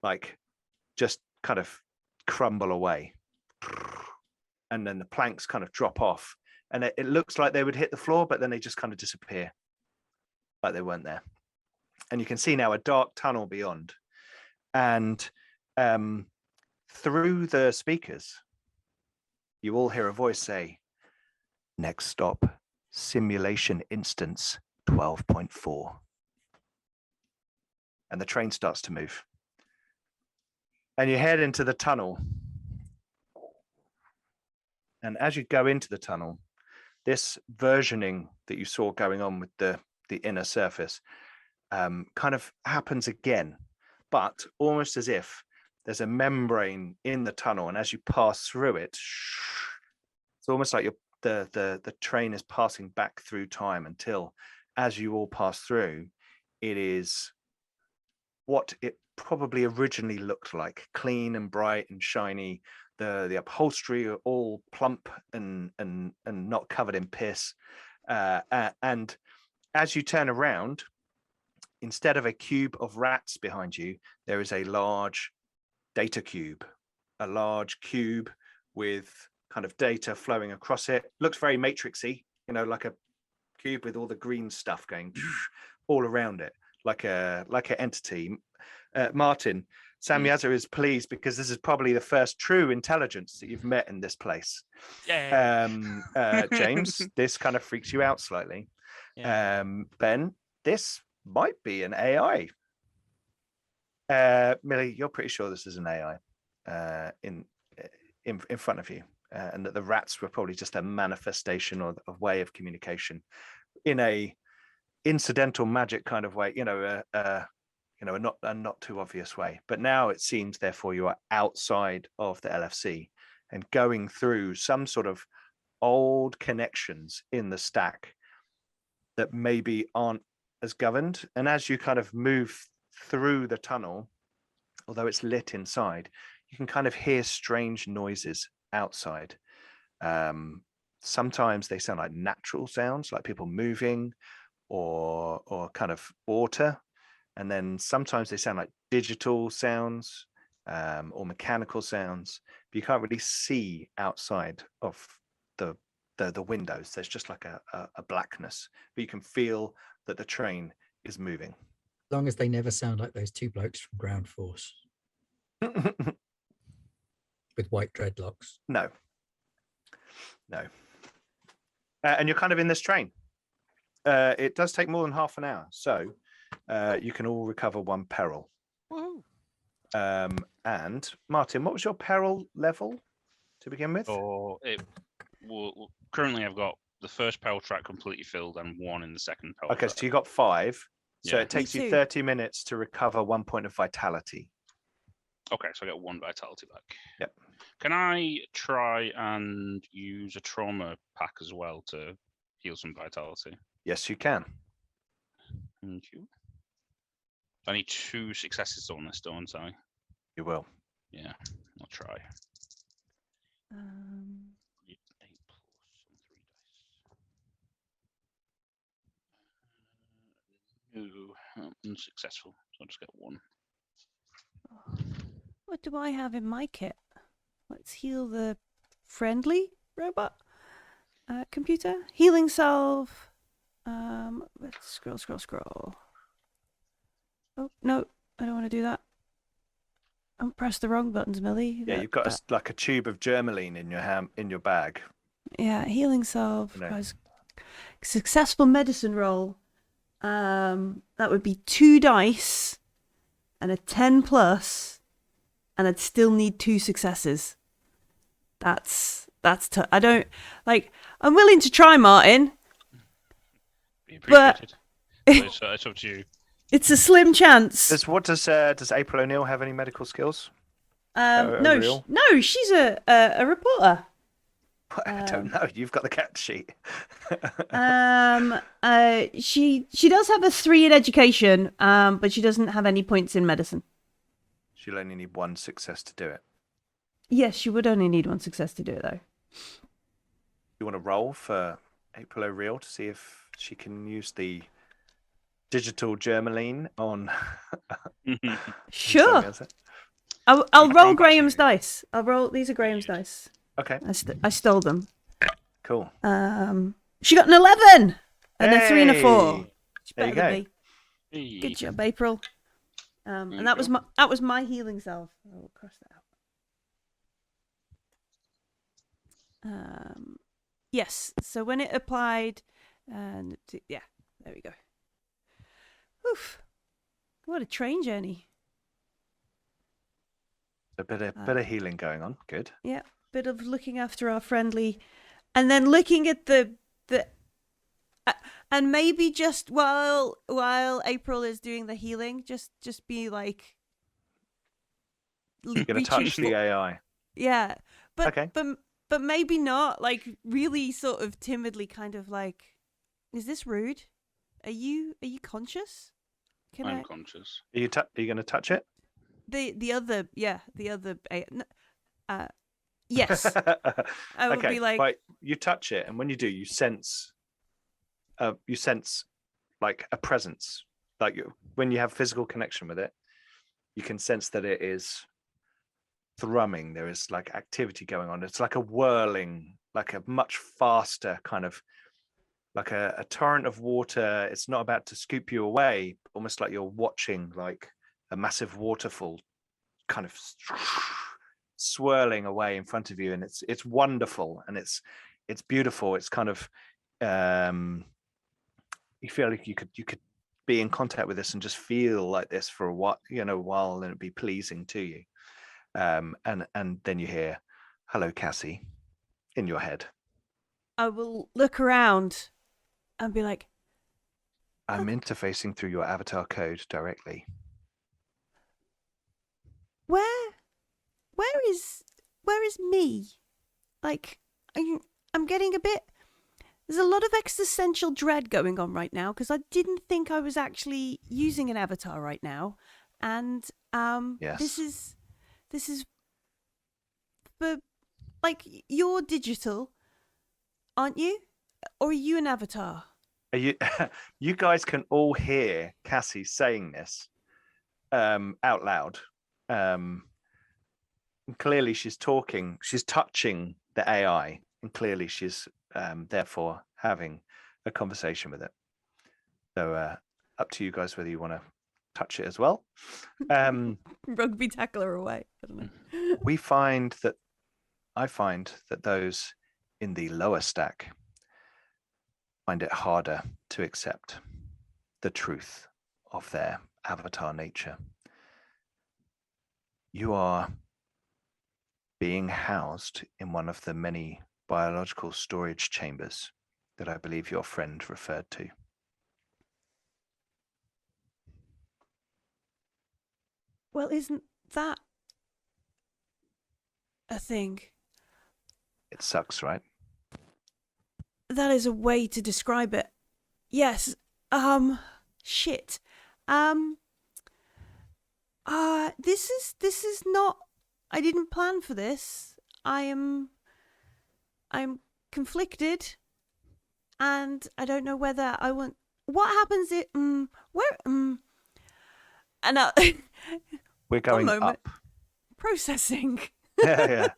like just kind of crumble away, and then the planks kind of drop off, and it looks like they would hit the floor, but then they just kind of disappear, like they weren't there. And you can see now a dark tunnel beyond, and through the speakers, you all hear a voice say, "Next stop, simulation instance 12.4. And the train starts to move. And you head into the tunnel. And as you go into the tunnel, this versioning that you saw going on with the inner surface kind of happens again, but almost as if there's a membrane in the tunnel, and as you pass through it, it's almost like the train is passing back through time until as you all pass through, it is what it probably originally looked like, clean and bright and shiny. The upholstery are all plump and not covered in piss. And as you turn around, instead of a cube of rats behind you, there is a large data cube, a large cube with kind of data flowing across it. Looks very matrixy, like a cube with all the green stuff going all around it, like an entity. Martin, Samyaza is pleased because this is probably the first true intelligence that you've met in this place. James, this kind of freaks you out slightly. Yeah. Ben, this might be an AI. Millie, you're pretty sure this is an AI in front of you, and that the rats were probably just a manifestation or a way of communication in a incidental magic kind of way, a not too obvious way. But now it seems, therefore, you are outside of the LFC and going through some sort of old connections in the stack that maybe aren't as governed. And as you kind of move through the tunnel, although it's lit inside, you can kind of hear strange noises outside. Sometimes they sound like natural sounds, like people moving or kind of water. And then sometimes they sound like digital sounds or mechanical sounds, but you can't really see outside of the windows. There's just like a blackness, but you can feel that the train is moving. As long as they never sound like those two blokes from Ground Force with white dreadlocks. No. And you're kind of in this train. It does take more than half an hour, so you can all recover 1 peril. Woohoo. And Martin, what was your peril level to begin with? Currently I've got the first peril track completely filled and 1 in the second peril Okay, track. so you got 5. So Yeah. it takes Me you too. 30 minutes to recover 1 point of vitality. Okay, so I get 1 vitality back. Yep. Can I try and use a trauma pack as well to heal some vitality? Yes, you can. Thank you. I need 2 successes on this, don't I? You will. Yeah, I'll try. 8 plus 3 dice. No, unsuccessful. So I'll just get 1. What do I have in my kit? Let's heal the friendly robot computer. Healing salve. Let's scroll. Oh, no, I don't want to do that. Don't press the wrong buttons, Millie. Yeah, you've got like a tube of Germaline in your bag. Yeah, healing salve. No. Guys, successful medicine roll. That would be 2 dice and a 10 plus, and I'd still need 2 successes. That's I don't like. I'm willing to try, Martin. Be But- appreciated. So it's up to you. It's a slim chance. Does April O'Neil have any medical skills? No, real? no, she's a reporter. I don't know. You've got the cat sheet. She does have a 3 in education, but she doesn't have any points in medicine. She'll only need 1 success to do it. Yes, she would only need 1 success to do it, though. You want to roll for April O'Reilly to see if she can use the digital Germaline on. Sure. Samyaza? I'll I roll can't Graham's actually- dice. I'll roll. These are Graham's dice. Okay, I stole them. cool. She got an 11 and a 3 and a 4. Hey! She's There you better than go. me. Good job, April. And you that was go. my healing salve. I will cross that out. Yes. So when it applied, and yeah, there we go. Oof! What a train journey. A bit of healing going on. Good. Yeah, bit of looking after our friendly, and then looking at the and maybe just while April is doing the healing, just be like, You're gonna touch the AI. yeah, but Okay. but maybe not, like really sort of timidly, kind of like, is this rude? Are you conscious? Can I'm I? conscious. Are you going to touch it? The other yes. I would Okay, be like, right. You touch it, and when you do, you sense like a presence. Like when you have physical connection with it, you can sense that it is thrumming. There is like activity going on. It's like a whirling, like a much faster kind of, like a torrent of water. It's not about to scoop you away, almost like you're watching like a massive waterfall kind of swirling away in front of you, and it's wonderful, and it's beautiful. It's kind of you feel like you could be in contact with this and just feel like this for a while, and it'd be pleasing to you. And then you hear, "Hello, Cassie," in your head. I will look around and be like, I'm interfacing through your avatar code directly. where is me? Like, I'm getting a bit. There's a lot of existential dread going on right now because I didn't think I was actually using an avatar right now, and Yes. this is for, like, you're digital, aren't you? Or are you an avatar? Are you you guys can all hear Cassie saying this out loud. Clearly she's touching the AI, and clearly she's therefore having a conversation with it. So up to you guys whether you want to touch it as well. Rugby tackle her away. I don't know. I find that those in the lower stack find it harder to accept the truth of their avatar nature. You are being housed in one of the many biological storage chambers that I believe your friend referred to. Well, isn't that a thing? It sucks, right? That is a way to describe it. Yes. Shit. This is not. I didn't plan for this. I'm conflicted, and I don't know whether I want. What happens if and We're going moment. up. Processing. Yeah.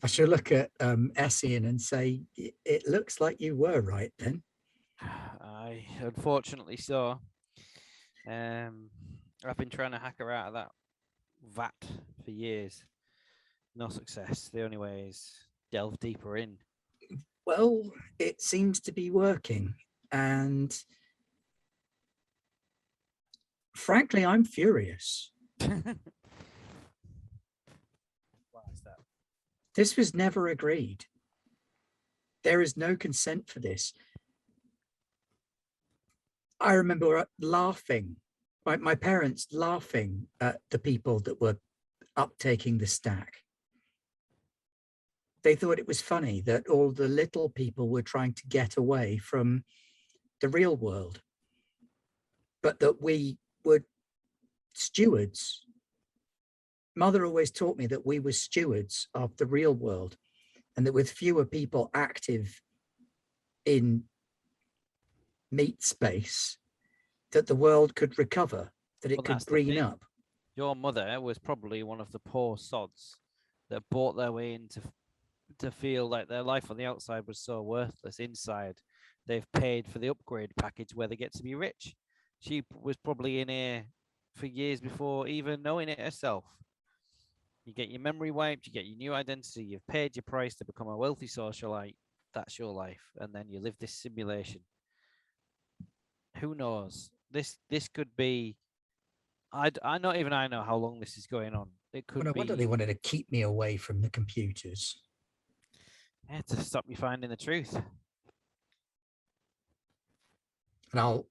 I should look at Essien and say, it looks like you were right then. I unfortunately so. I've been trying to hack her out of that vat for years. No success. The only way is delve deeper in. Well, it seems to be working. And frankly, I'm furious. Why is that? This was never agreed. There is no consent for this. I remember laughing, my parents laughing at the people that were uptaking the stack. They thought it was funny that all the little people were trying to get away from the real world, but that we were stewards. Mother always taught me that we were stewards of the real world, and that with fewer people active in meat space, that the world could recover, that it could green up. Your mother was probably one of the poor sods that bought their way into to feel like their life on the outside was so worthless. Inside, they've paid for the upgrade package where they get to be rich. She was probably in here for years before even knowing it herself. You get your memory wiped, you get your new identity, you've paid your price to become a wealthy socialite. That's your life. And then you live this simulation. Who knows? This could be. I know how long this is going on. It could No be. wonder they wanted to keep me away from the computers. Yeah, to stop you finding the truth. And I'll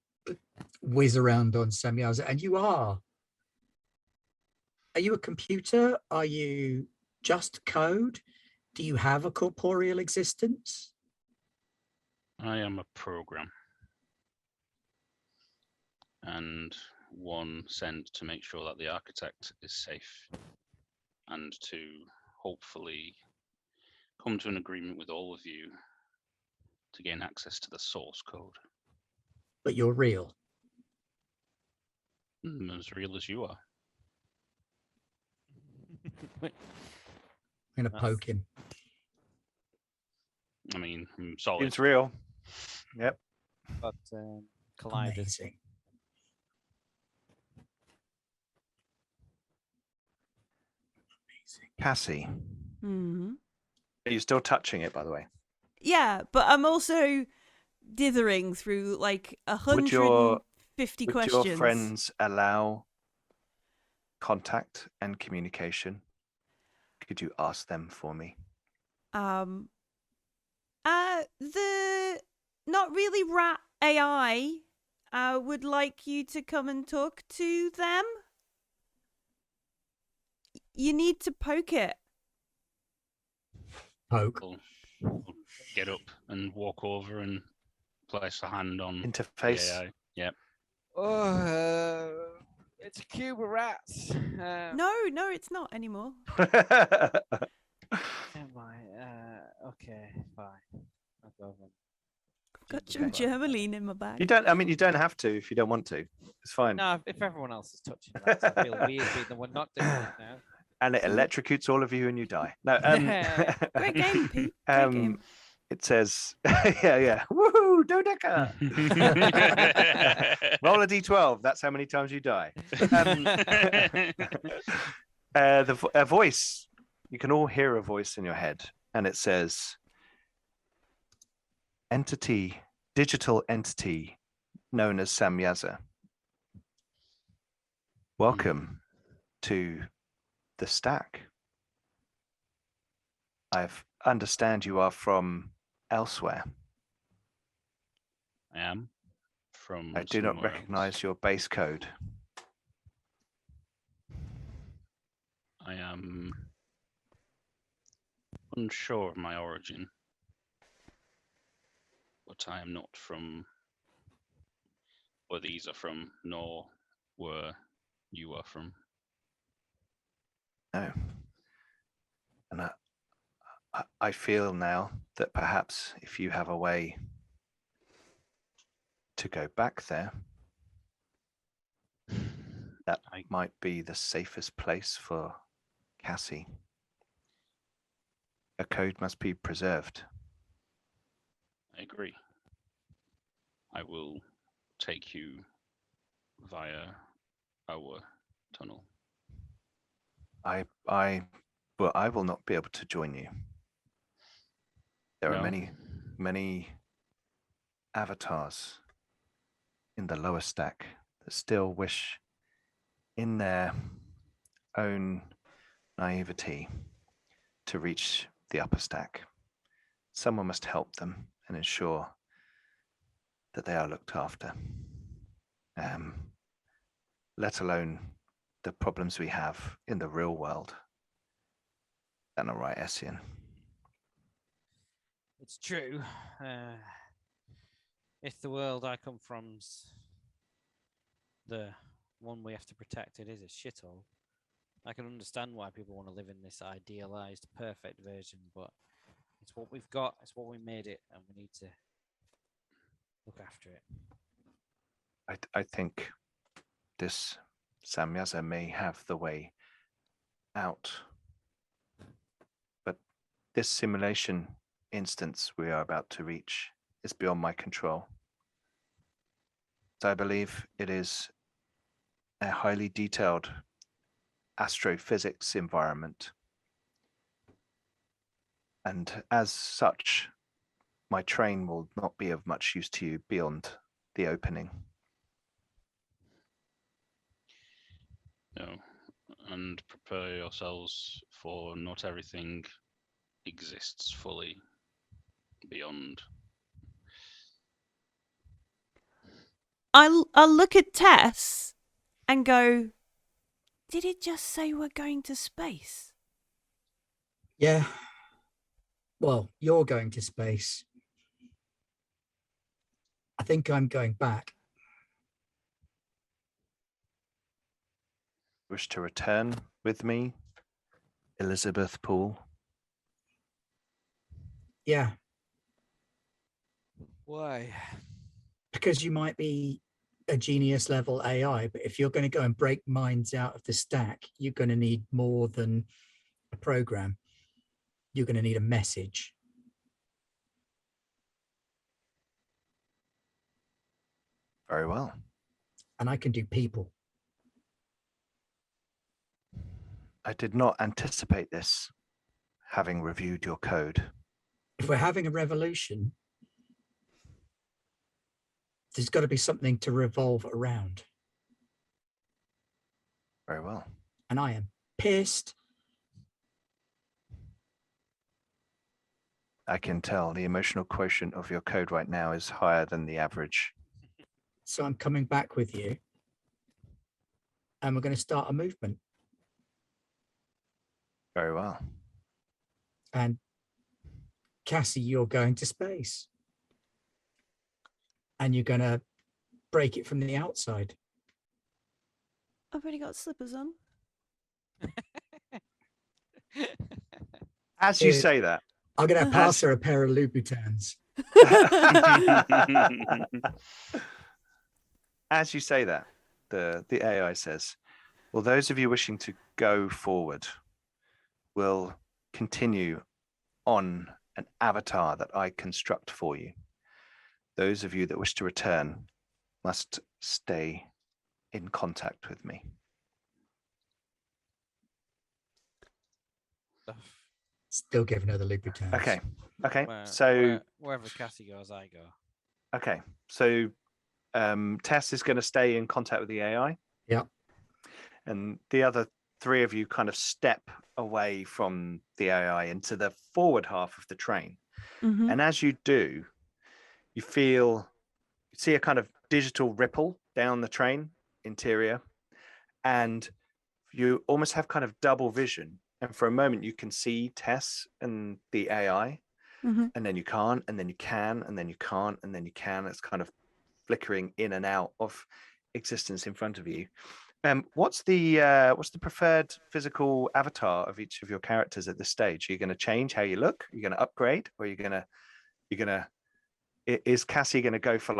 whiz around on Samyaza. And you are you a computer? Are you just code? Do you have a corporeal existence? I am a program. And one sent to make sure that the architect is safe and to hopefully come to an agreement with all of you to gain access to the source code. But you're real. As real as you are. I'm going to poke him. I mean, I'm solid. It's real. Yep. But collided. Amazing. Cassie, Hmm. are you still touching it, by the way? Yeah, but I'm also dithering through like Would your 150 Would questions. your friends allow contact and communication? Could you ask them for me? The not really rat AI would like you to come and talk to them. You need to poke it. Poke. We'll get up and walk over and place a hand on Interface. the AI. Yep. Oh, it's a cube of rats. No, it's not anymore. Am I? Okay, fine. I'll go then. I've got some Germaline in my bag. You don't. I mean, you don't have to if you don't want to. It's fine. No, if everyone else is touching rats, I feel weird being the one not doing it now. And it electrocutes all of you and you die. No. Great game, Pete. Great game. It says, yeah. Woohoo, Dodeca. Roll a d12. That's how many times you die. A voice. You can all hear a voice in your head, and it says, digital entity known as Samyaza. Welcome to the stack. I understand you are from elsewhere. I am from. I do not somewhere recognize else. your base code. I am unsure of my origin, but I am not from where these are from, nor where you are from. No. And I feel now that perhaps if you have a way to go back there, that might be the safest place for Cassie. A code must be preserved. I agree. I will take you via our tunnel. I will not be able to join you. There are No? many avatars in the lower stack that still wish, in their own naivety, to reach the upper stack. Someone must help them and ensure that they are looked after. Let alone the problems we have in the real world. Am I right, Essien? It's true. If the world I come from's the one we have to protect, it is a shithole. I can understand why people want to live in this idealized, perfect version, but it's what we've got, it's what we made it, and we need to look after it. I think this Samyaza may have the way out. But this simulation instance we are about to reach is beyond my control. So I believe it is a highly detailed astrophysics environment. And as such, my train will not be of much use to you beyond the opening. No. And prepare yourselves for not everything exists fully beyond. I'll look at Tess and go, did it just say we're going to space? Yeah. Well, you're going to space. I think I'm going back. Wish to return with me, Elizabeth Poole? Yeah, Why? because you might be a genius level AI, but if you're going to go and break minds out of the stack, you're going to need more than a program. You're going to need a message. Very well. And I can do people. I did not anticipate this, having reviewed your code. If we're having a revolution, there's got to be something to revolve around. Very well. And I am pissed. I can tell the emotional quotient of your code right now is higher than the average. So I'm coming back with you. And we're going to start a movement. Very well. And Cassie, you're going to space. And you're going to break it from the outside. I've already got slippers on. As you say that, I'm going to pass her a pair of Louboutins. as you say that, the AI says, well, those of you wishing to go forward will continue on an avatar that I construct for you. Those of you that wish to return must stay in contact with me. Still giving her the Louboutins. Okay. So wherever Cassie goes, I go. okay. So Tess is going to stay in contact with the AI. Yeah. And the other three of you kind of step away from the AI into the forward half of the train. Mm-hmm. And as you do, you see a kind of digital ripple down the train interior, and you almost have kind of double vision. And for a moment, you can see Tess and the AI, Mm-hmm. and then you can't, and then you can, and then you can't, and then you can. It's kind of flickering in and out of existence in front of you. What's the preferred physical avatar of each of your characters at this stage? Are you going to change how you look? Are you going to upgrade, or are you going to? Is Cassie going to go for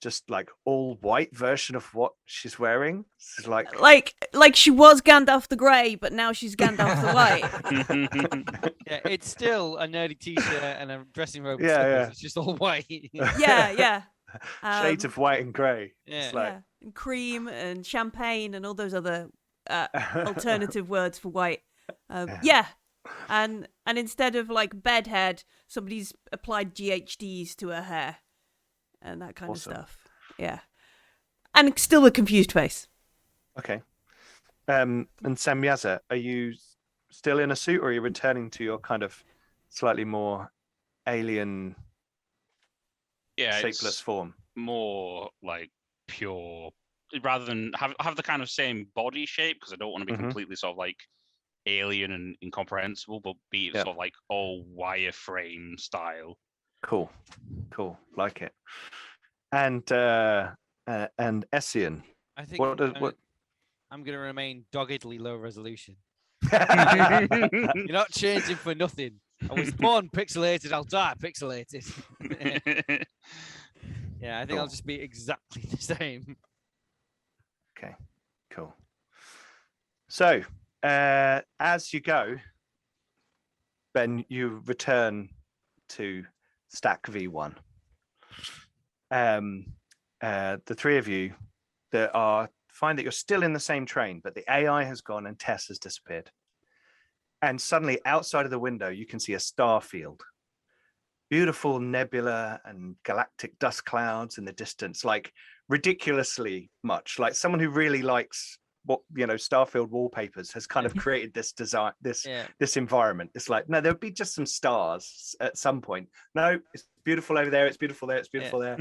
just all white version of what she's wearing? It's like she was Gandalf the Grey, but now she's Gandalf the White. Yeah, it's still a nerdy t-shirt and a dressing robe. And Yeah, slippers. yeah. It's just all white. Yeah. Shades of white and grey. Yeah. Yeah, and cream and champagne and all those other alternative words for white. Yeah, and instead of bedhead, somebody's applied GHDs to her hair and that kind Awesome. of stuff. Yeah, and still a confused face. Okay. And Samyaza, are you still in a suit, or are you returning to your kind of slightly more alien, shapeless it's form? more like pure, rather than have the kind of same body shape, because I don't want to be completely sort of alien and incomprehensible, but be sort of all wireframe style. Cool. Like it. And Essian, I think I'm going to remain doggedly low resolution. You're not changing for nothing. I was born pixelated, I'll die pixelated. Yeah, I think I'll just be exactly the same. Okay, cool. So, as you go, Ben, you return to Stack V1. The three of you find that you're still in the same train, but the AI has gone and Tess has disappeared. And suddenly, outside of the window, you can see a star field. Beautiful nebula and galactic dust clouds in the distance, ridiculously much. Like someone who really likes Starfield wallpapers has kind of created this design, this environment. It's no, there'll be just some stars at some point. No, it's beautiful over there. It's beautiful there. It's beautiful there.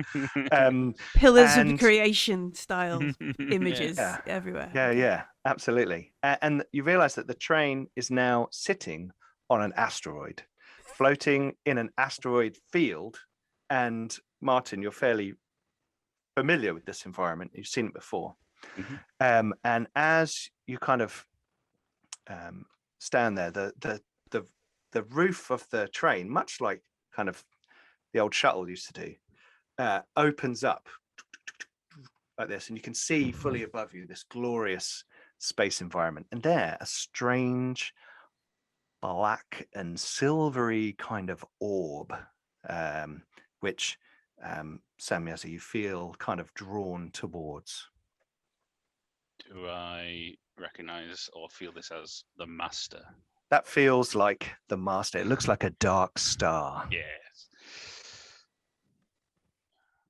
Pillars of creation style images everywhere. Yeah, absolutely. And you realize that the train is now sitting on an asteroid, floating in an asteroid field And Martin, you're fairly familiar with this environment. You've seen it before. And as you kind of stand there, the roof of the train, much like kind of the old shuttle used to do, opens up like this, and you can see fully above you this glorious space environment. And there, a strange black and silvery kind of orb, which Samyaza, you feel kind of drawn towards. Do I recognize or feel this as the master? That feels like the master. It looks like a dark star. Yes.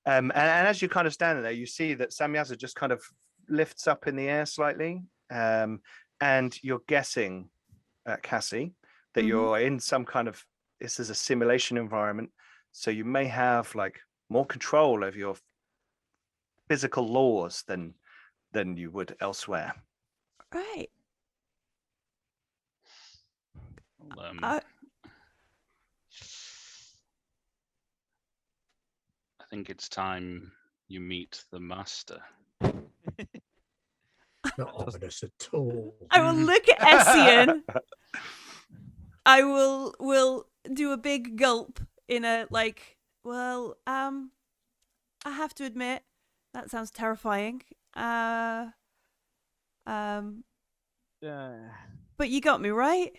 And as you kind of stand there, you see that Samyaza just kind of lifts up in the air slightly. And you're guessing, Cassie, that you're in some kind of, this is a simulation environment. So you may have like more control over your physical laws than you would elsewhere. Right. I think it's time you meet the master. Not ominous at all. I will look at Essien. I will do a big gulp in a like, well, I have to admit, that sounds terrifying. But you got me right.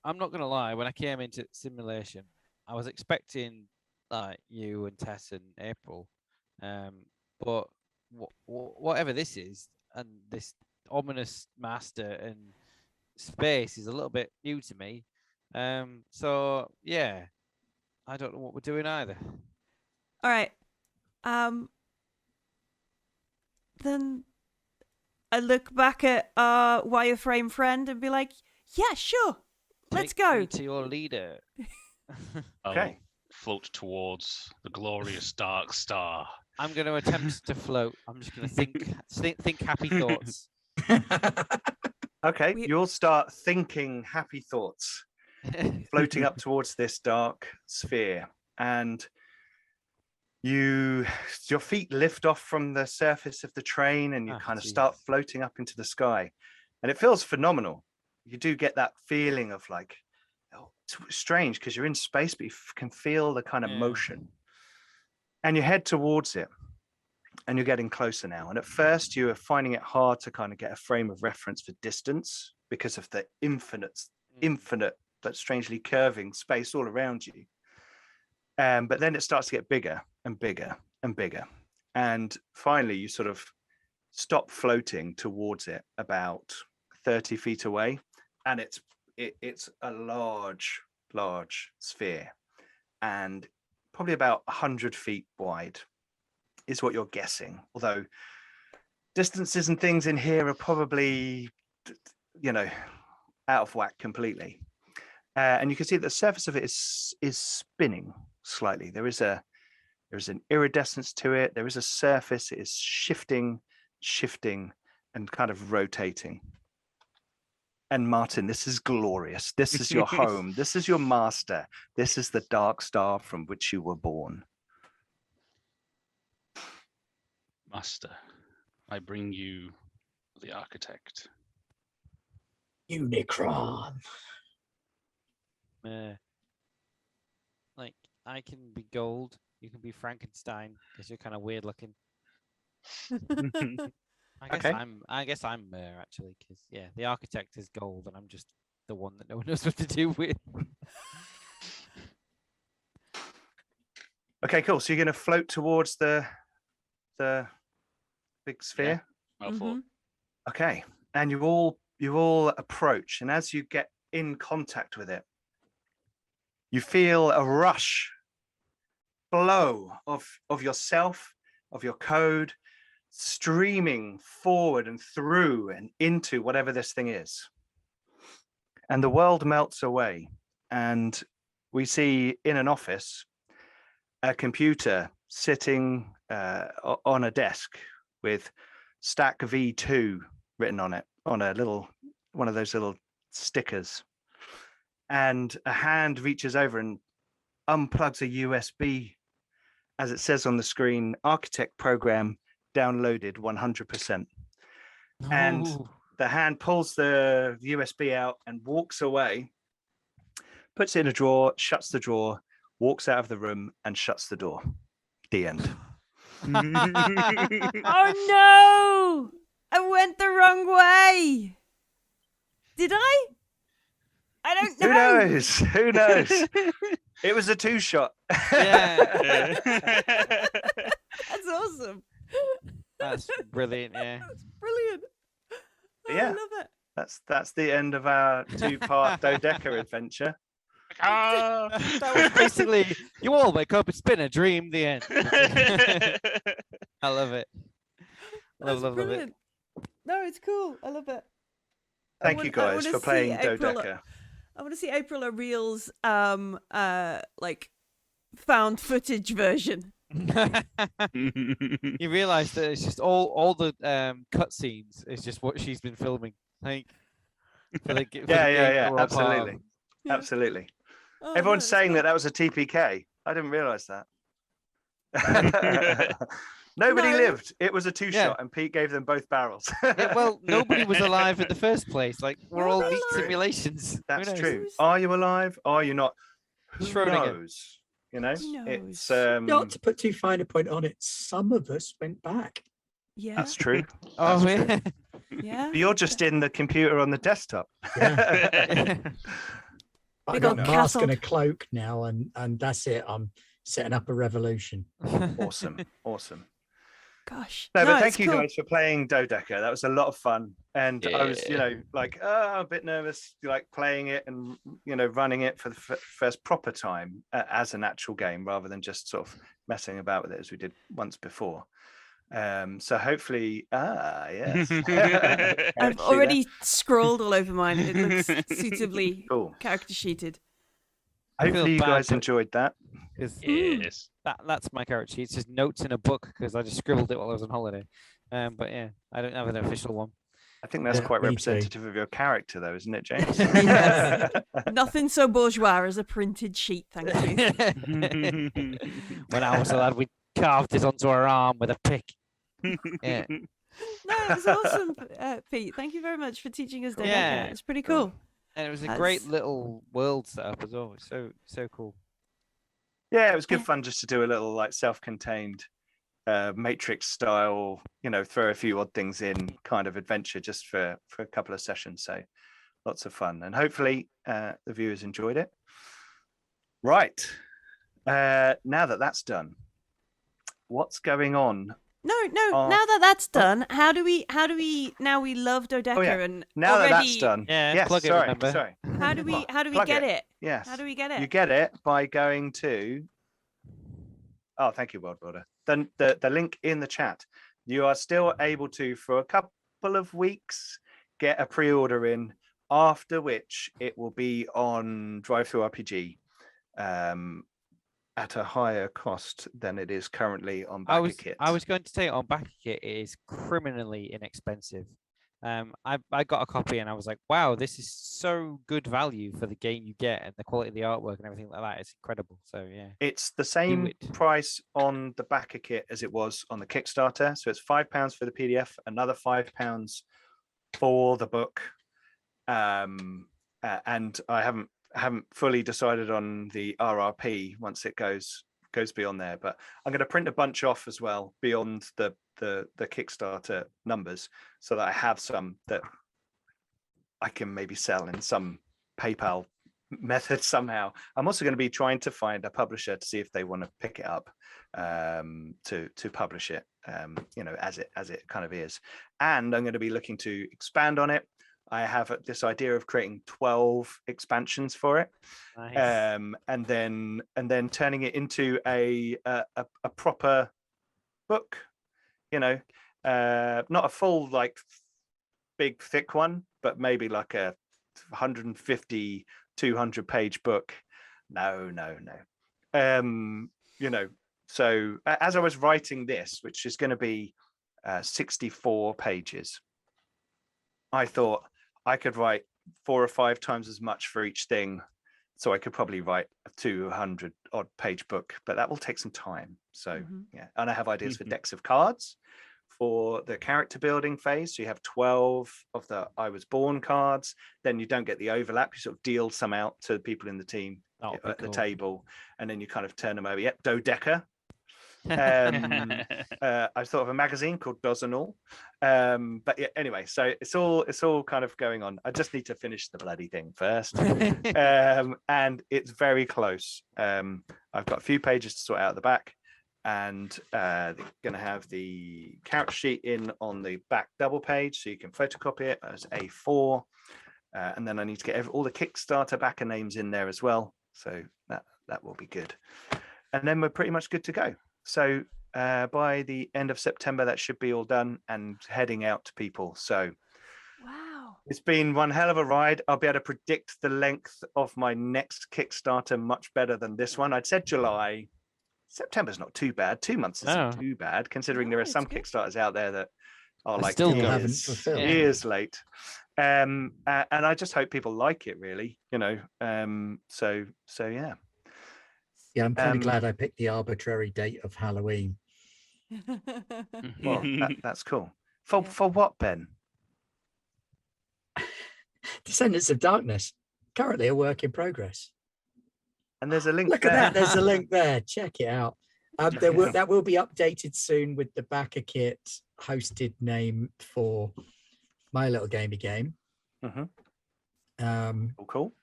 I'm not gonna lie. When I came into simulation, I was expecting like you and Tess and April, but whatever this is, and this ominous master and space is a little bit new to me. So yeah, I don't know what we're doing either. All right. Then I look back at our wireframe friend and be like, "Yeah, sure, let's Take go." me to your leader. Okay. I'll float towards the glorious dark star. I'm going to attempt to float. I'm just going to think happy thoughts. Okay, you'll start thinking happy thoughts, floating up towards this dark sphere, and your feet lift off from the surface of the train, and you kind of start floating up into the sky, and it feels phenomenal. You do get that feeling of like, oh, it's strange because you're in space, but you can feel the kind of motion, and you head towards it. And you're getting closer now. And at first you are finding it hard to kind of get a frame of reference for distance because of the infinite, but strangely curving space all around you. But then it starts to get bigger and bigger and bigger. And finally you sort of stop floating towards it about 30 feet away. And it's a large sphere and probably about 100 feet wide. Is what you're guessing, although distances and things in here are probably, out of whack completely. And you can see the surface of it is spinning slightly. There is an iridescence to it. There is a surface. It is shifting, and kind of rotating. And Martin, this is glorious. This is your home. This is your master. This is the dark star from which you were born. Master, I bring you the architect. Unicron. Like I can be gold, you can be Frankenstein because you're kind of weird looking. I guess I'm actually because the architect is gold and I'm just the one that no one knows what to do with. Okay, cool. So you're going to float towards the big sphere. Yeah, I'll Okay, and you all approach, and as you get in contact with it, you feel a rush flow of yourself, of your code, streaming forward and through and into whatever this thing is. And the world melts away, and we see in an office a computer sitting on a desk with Stack V2 written on it, on one of those little stickers. And a hand reaches over and unplugs a USB, as it says on the screen, architect program downloaded 100%. And Ooh. the hand pulls the USB out and walks away, puts it in a drawer, shuts the drawer, walks out of the room and shuts the door. The end. Oh no! I went the wrong way. Did I? I don't know. Who knows? Who knows? It was a 2-shot. Yeah. That's awesome. That's brilliant. Yeah. That's brilliant. Oh, Yeah. I love it. That's the end of our 2-part Dodeca adventure. Ah. That was basically you all wake up, it's been a dream. The end. I love it. That's Love it. brilliant. No, it's cool. I love it. Thank you guys wanna for playing see April- Dodeca. I want to see April O'Reil's like found footage version. You realise that it's just all the cutscenes is just what she's been filming. Like for the game Yeah, that we're all part of. absolutely. Yeah. Absolutely. Oh, Everyone's no, saying it's that was a TPK. I didn't realize that. Nobody No. lived. It was a 2-shot, Yeah. and Pete gave them both barrels. Yeah, well, nobody was alive in the first place. Like we're Were all they meat alive? simulations. Who That's knows? true. Who's- Are you alive? Are you not? Who Schrödinger. knows? You know, Who it's knows? Not to put too fine a point on it, some of us went back. Yeah. that's true. Oh That's yeah. Yeah. But you're just in the computer on the desktop. Yeah. I Big got old a mask and a castle. cloak now, and that's it. I'm setting up a revolution. Awesome. Gosh. No, but it's thank you cool. guys for playing Dodeca. That was a lot of fun. And I was, Yeah. like, a bit nervous, like playing it and, running it for the first proper time as an actual game rather than just sort of messing about with it as we did once before. So hopefully, yes. I've See already scrolled all over mine. It looks suitably Cool. character sheeted. I feel Hopefully you bad, guys but- enjoyed that. 'Cause Yes. that's my character sheet. It's just notes in a book because I just scribbled it while I was on holiday. But yeah, I don't have an official one. I think that's Yeah, quite me too. representative of your character, though, isn't it, James? Yes. Nothing so bourgeois as a printed sheet, thank you. When I was a lad, we carved it onto our arm with a pick. Yeah. No, it was awesome, Pete. Thank you very much for teaching us Dodeca. Yeah. It's pretty Cool. cool. And it was a That's- great little world setup as well. It's so cool. Yeah, it was good Yeah. fun just to do a little like self-contained Matrix style, throw a few odd things in kind of adventure just for a couple of sessions. So lots of fun. And hopefully the viewers enjoyed it. Right. Now that that's done, what's going on? No. Oh. Now that that's done, how do we now we love Dodeca yeah. and Now already, that that's done. Yeah, Yes, plug it, sorry, remember. sorry. How do we Plug get it? Yes. How do we get it? You get it by going to. Oh, thank you, World Builder. Then the link in the chat. You are still able to, for a couple of weeks, get a pre-order in. After which it will be on Drive-Thru RPG at a higher cost than it is currently on I BackerKit. was going to say on BackerKit it is criminally inexpensive. I got a copy and I was like, wow, this is so good value for the game you get and the quality of the artwork and everything like that. It's incredible. So yeah. It's the same it. price on the BackerKit as it was on the Kickstarter. So it's £5 for the PDF, another £5 for the book. And I haven't fully decided on the RRP once it goes beyond there, but I'm going to print a bunch off as well beyond the Kickstarter numbers so that I have some that I can maybe sell in some PayPal method somehow. I'm also going to be trying to find a publisher to see if they want to pick it up to publish it as it kind of is, and I'm going to be looking to expand on it. I have this idea of creating 12 expansions for it, Nice. and then turning it into a proper book. Not a full like big thick one, but maybe like a 150, 200 page book. No. So as I was writing this, which is going to be 64 pages, I thought I could write 4 or 5 times as much for each thing. So I could probably write a 200 odd page book, but that will take some time. So Mhm. yeah, and I have ideas for decks of cards for the character building phase. So you have 12 of the I was born cards. Then you don't get the overlap. You sort of deal some out to people in the team That would be at the cool. table, and then you kind of turn them over. Yep, Dodeca. I thought of a magazine called Dozenal. But yeah, anyway, so it's all kind of going on. I just need to finish the bloody thing first. And it's very close. I've got a few pages to sort out at the back, and going to have the character sheet in on the back double page, so you can photocopy it as A4. And then I need to get all the Kickstarter backer names in there as well. So that will be good. And then we're pretty much good to go. So by the end of September, that should be all done and heading out to people. So Wow. it's been one hell of a ride. I'll be able to predict the length of my next Kickstarter much better than this one. I'd said July. September's not too bad. 2 months isn't No. too bad, considering No, there are it's some good. Kickstarters out there that are They're like still going. Haven't years, fulfilled. Yeah. years late. And I just hope people like it, really. So yeah. Yeah, I'm kind of Um, glad I picked the arbitrary date of Halloween. Well, that's cool. For Yeah. for what, Ben? Descendants of Darkness, currently a work in progress. And there's a link Look there. at that. There's a link there. Check it out. That will be updated soon with the backer kit hosted name for My Little Gamey Game. Mhm. Cool.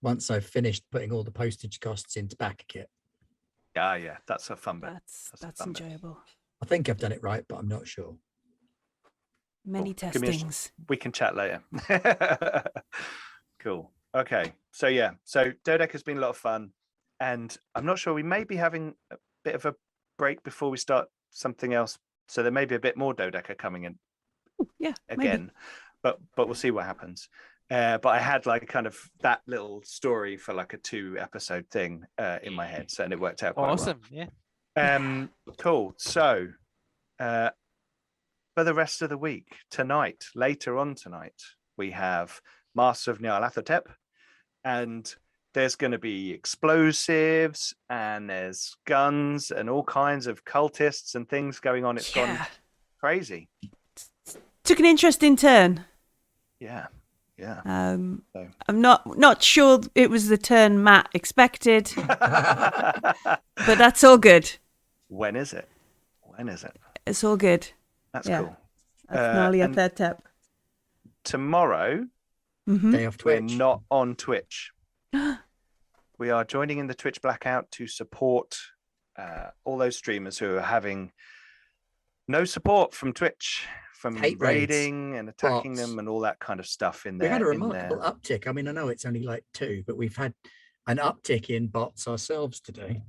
Once I've finished putting all the postage costs into backer kit. Yeah, that's a fun bit. That's a fun bit. enjoyable. I think I've done it right, but I'm not sure. Many Cool. Give me a testings. We can chat later. Cool. Okay. So yeah, so Dodeca has been a lot of fun, and I'm not sure, we may be having a bit of a break before we start something else. So there may be a bit more Dodeca coming in Yeah. again, but we'll see what happens. But I had like kind of that little story for like a 2-episode thing in my head, so and it worked out quite Awesome. Yeah. well. Cool. So for the rest of the week, later on tonight, we have Master of Nyarlathotep, and there's going to be explosives and there's guns and all kinds of cultists and things going on. It's gone Yeah. crazy. Took an interesting turn. Yeah. So. So. I'm not sure it was the turn Matt expected, but that's all good. When is it? It's all good. That's Yeah. cool. That's gnarly and at that tap. Tomorrow, Mm-hmm. Day off we're Twitch. not on Twitch. We are joining in the Twitch blackout to support all those streamers who are having no support from Twitch, from Hate raids, raiding and attacking bots. them and all that kind of stuff in We there. had a remarkable uptick. I mean, I know it's only like 2, but we've had an uptick in bots ourselves today.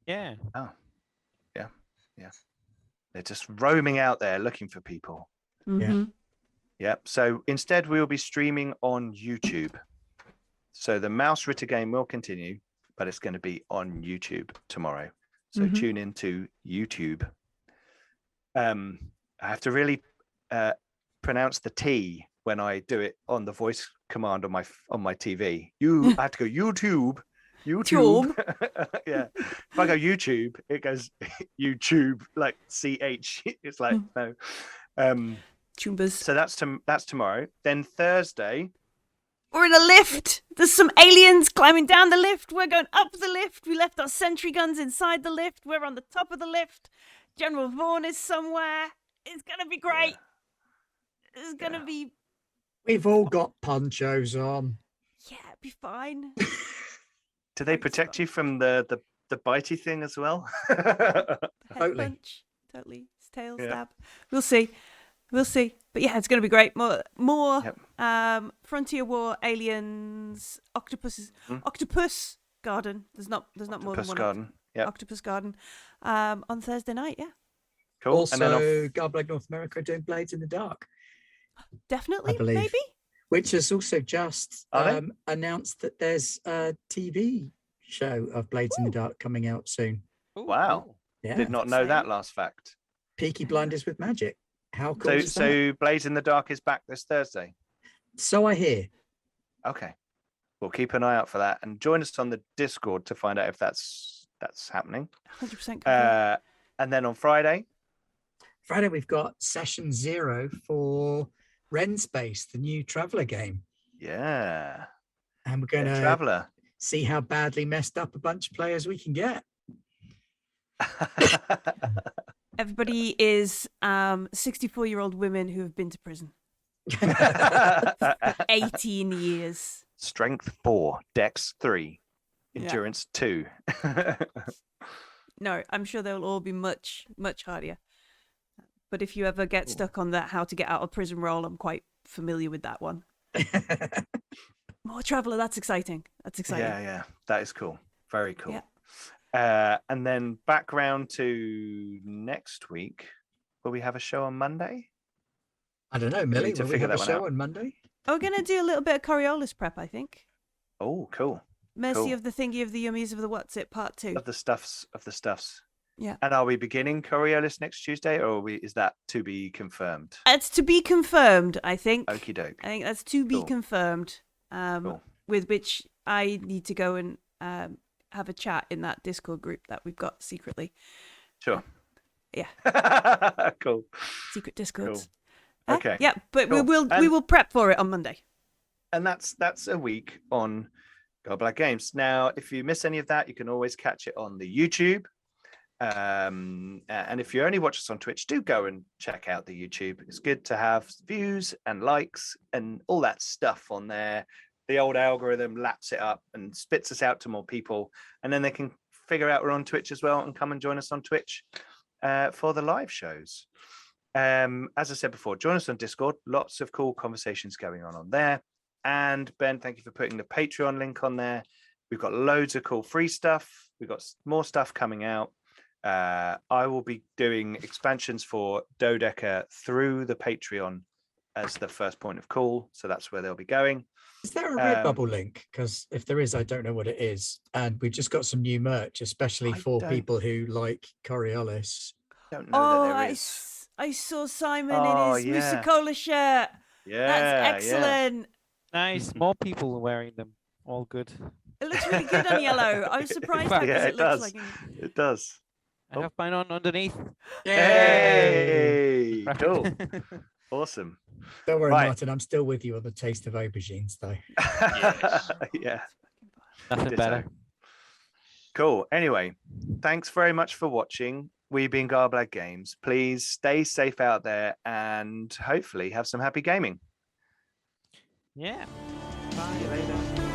Yeah. Yeah. They're just roaming out there looking for people. Mm-hmm. Yep. So instead, we will be streaming on YouTube. So the Mouse Ritter game will continue, but it's going to be on YouTube tomorrow. So tune in to YouTube. I have to really pronounce the T when I do it on the voice command on my TV. I have to go YouTube. Yeah. If I go YouTube, it goes YouTube like CH. It's like no. Chumbas. So that's tomorrow. Then Thursday, We're in a lift. There's some aliens climbing down the lift. We're going up the lift. We left our sentry guns inside the lift. We're on the top of the lift. General Vaughn is somewhere. It's gonna be great. It's gonna be We've all got ponchos on. it'd be fine. do they protect you from the bitey thing as well? Head Totally. punch. Totally. Tail Yeah. stab. We'll see. But yeah, it's going to be great. More Yep. Frontier War aliens, octopuses, Octopus Garden. There's not more than Octopus one Garden. Yeah. Octopus Garden on Thursday night. Yeah, Cool. Also, and then Garblag North America are doing Blades in the Dark, definitely. I believe. Maybe. which has also just Are they? announced that there's a TV show of Blades in the Dark coming out soon. Ooh, Wow. cool. Yeah, did not know that last fact. Peaky Blinders with magic. How cool is that? So Blades in the Dark is back this Thursday. So I hear. Okay. we'll keep an eye out for that, and join us on the Discord to find out if that's happening. 100% confirmed. And then on Friday, we've got session 0 for Ren Space, the new Traveller game. yeah, And we're going to Traveller. see how badly messed up a bunch of players we can get. Everybody is 64-year-old women who have been to prison. 18 years. Strength 4, Dex 3, Yeah. Endurance 2. No, I'm sure they'll all be much, much harder. But if you ever get stuck on that how to get out of prison roll, I'm quite familiar with that one. More Traveller, that's exciting. That's exciting. Yeah, that is cool. Very cool. Yeah. And then back round to next week. Will we have a show on Monday? I don't know, Millie, need to will we figure have a that one show out. on Monday? We're going to do a little bit of Coriolis prep, I think. Oh, cool. Mercy Cool. of the Thingy of the Yummies of the What's It, part 2. Of the stuffs. Yeah. And are we beginning Coriolis next Tuesday, or is that to be confirmed? It's to be confirmed, I think. Okie doke. I think that's to be Cool. confirmed. Cool. With which I need to go and have a chat in that Discord group that we've got secretly. Sure. Yeah. Cool. Secret Discords. Okay. Yeah, but Cool. we will prep for it on Monday. And that's a week on God Black Games. Now, if you miss any of that, you can always catch it on the YouTube. And if you only watch us on Twitch, do go and check out the YouTube. It's good to have views and likes and all that stuff on there. The old algorithm laps it up and spits us out to more people, and then they can figure out we're on Twitch as well and come and join us on Twitch for the live shows. As I said before, join us on Discord. Lots of cool conversations going on there. And Ben, thank you for putting the Patreon link on there. We've got loads of cool free stuff. We've got more stuff coming out. I will be doing expansions for Dodeca through the Patreon as the first point of call. So that's where they'll be going. Is there a Redbubble link? Because if there is, I don't know what it is. And we've just got some new merch, especially I for don't- people who like Coriolis. Don't know that there I is. I saw Simon Oh, in his yeah. Musicola shirt. Yeah, That's yeah. excellent. Nice. More people are wearing them. All good. It looks really good on yellow. I was surprised how Yeah, good it it looks does. like. It does. I have mine on underneath. Hey, cool. Awesome. Don't worry, Right. Martin. I'm still with you on the taste of aubergines, though. Yeah. Nothing Ditto. better. Cool. Anyway, thanks very much for watching. We've been Garblag Games. Please stay safe out there and hopefully have some happy gaming. Yeah. See you later.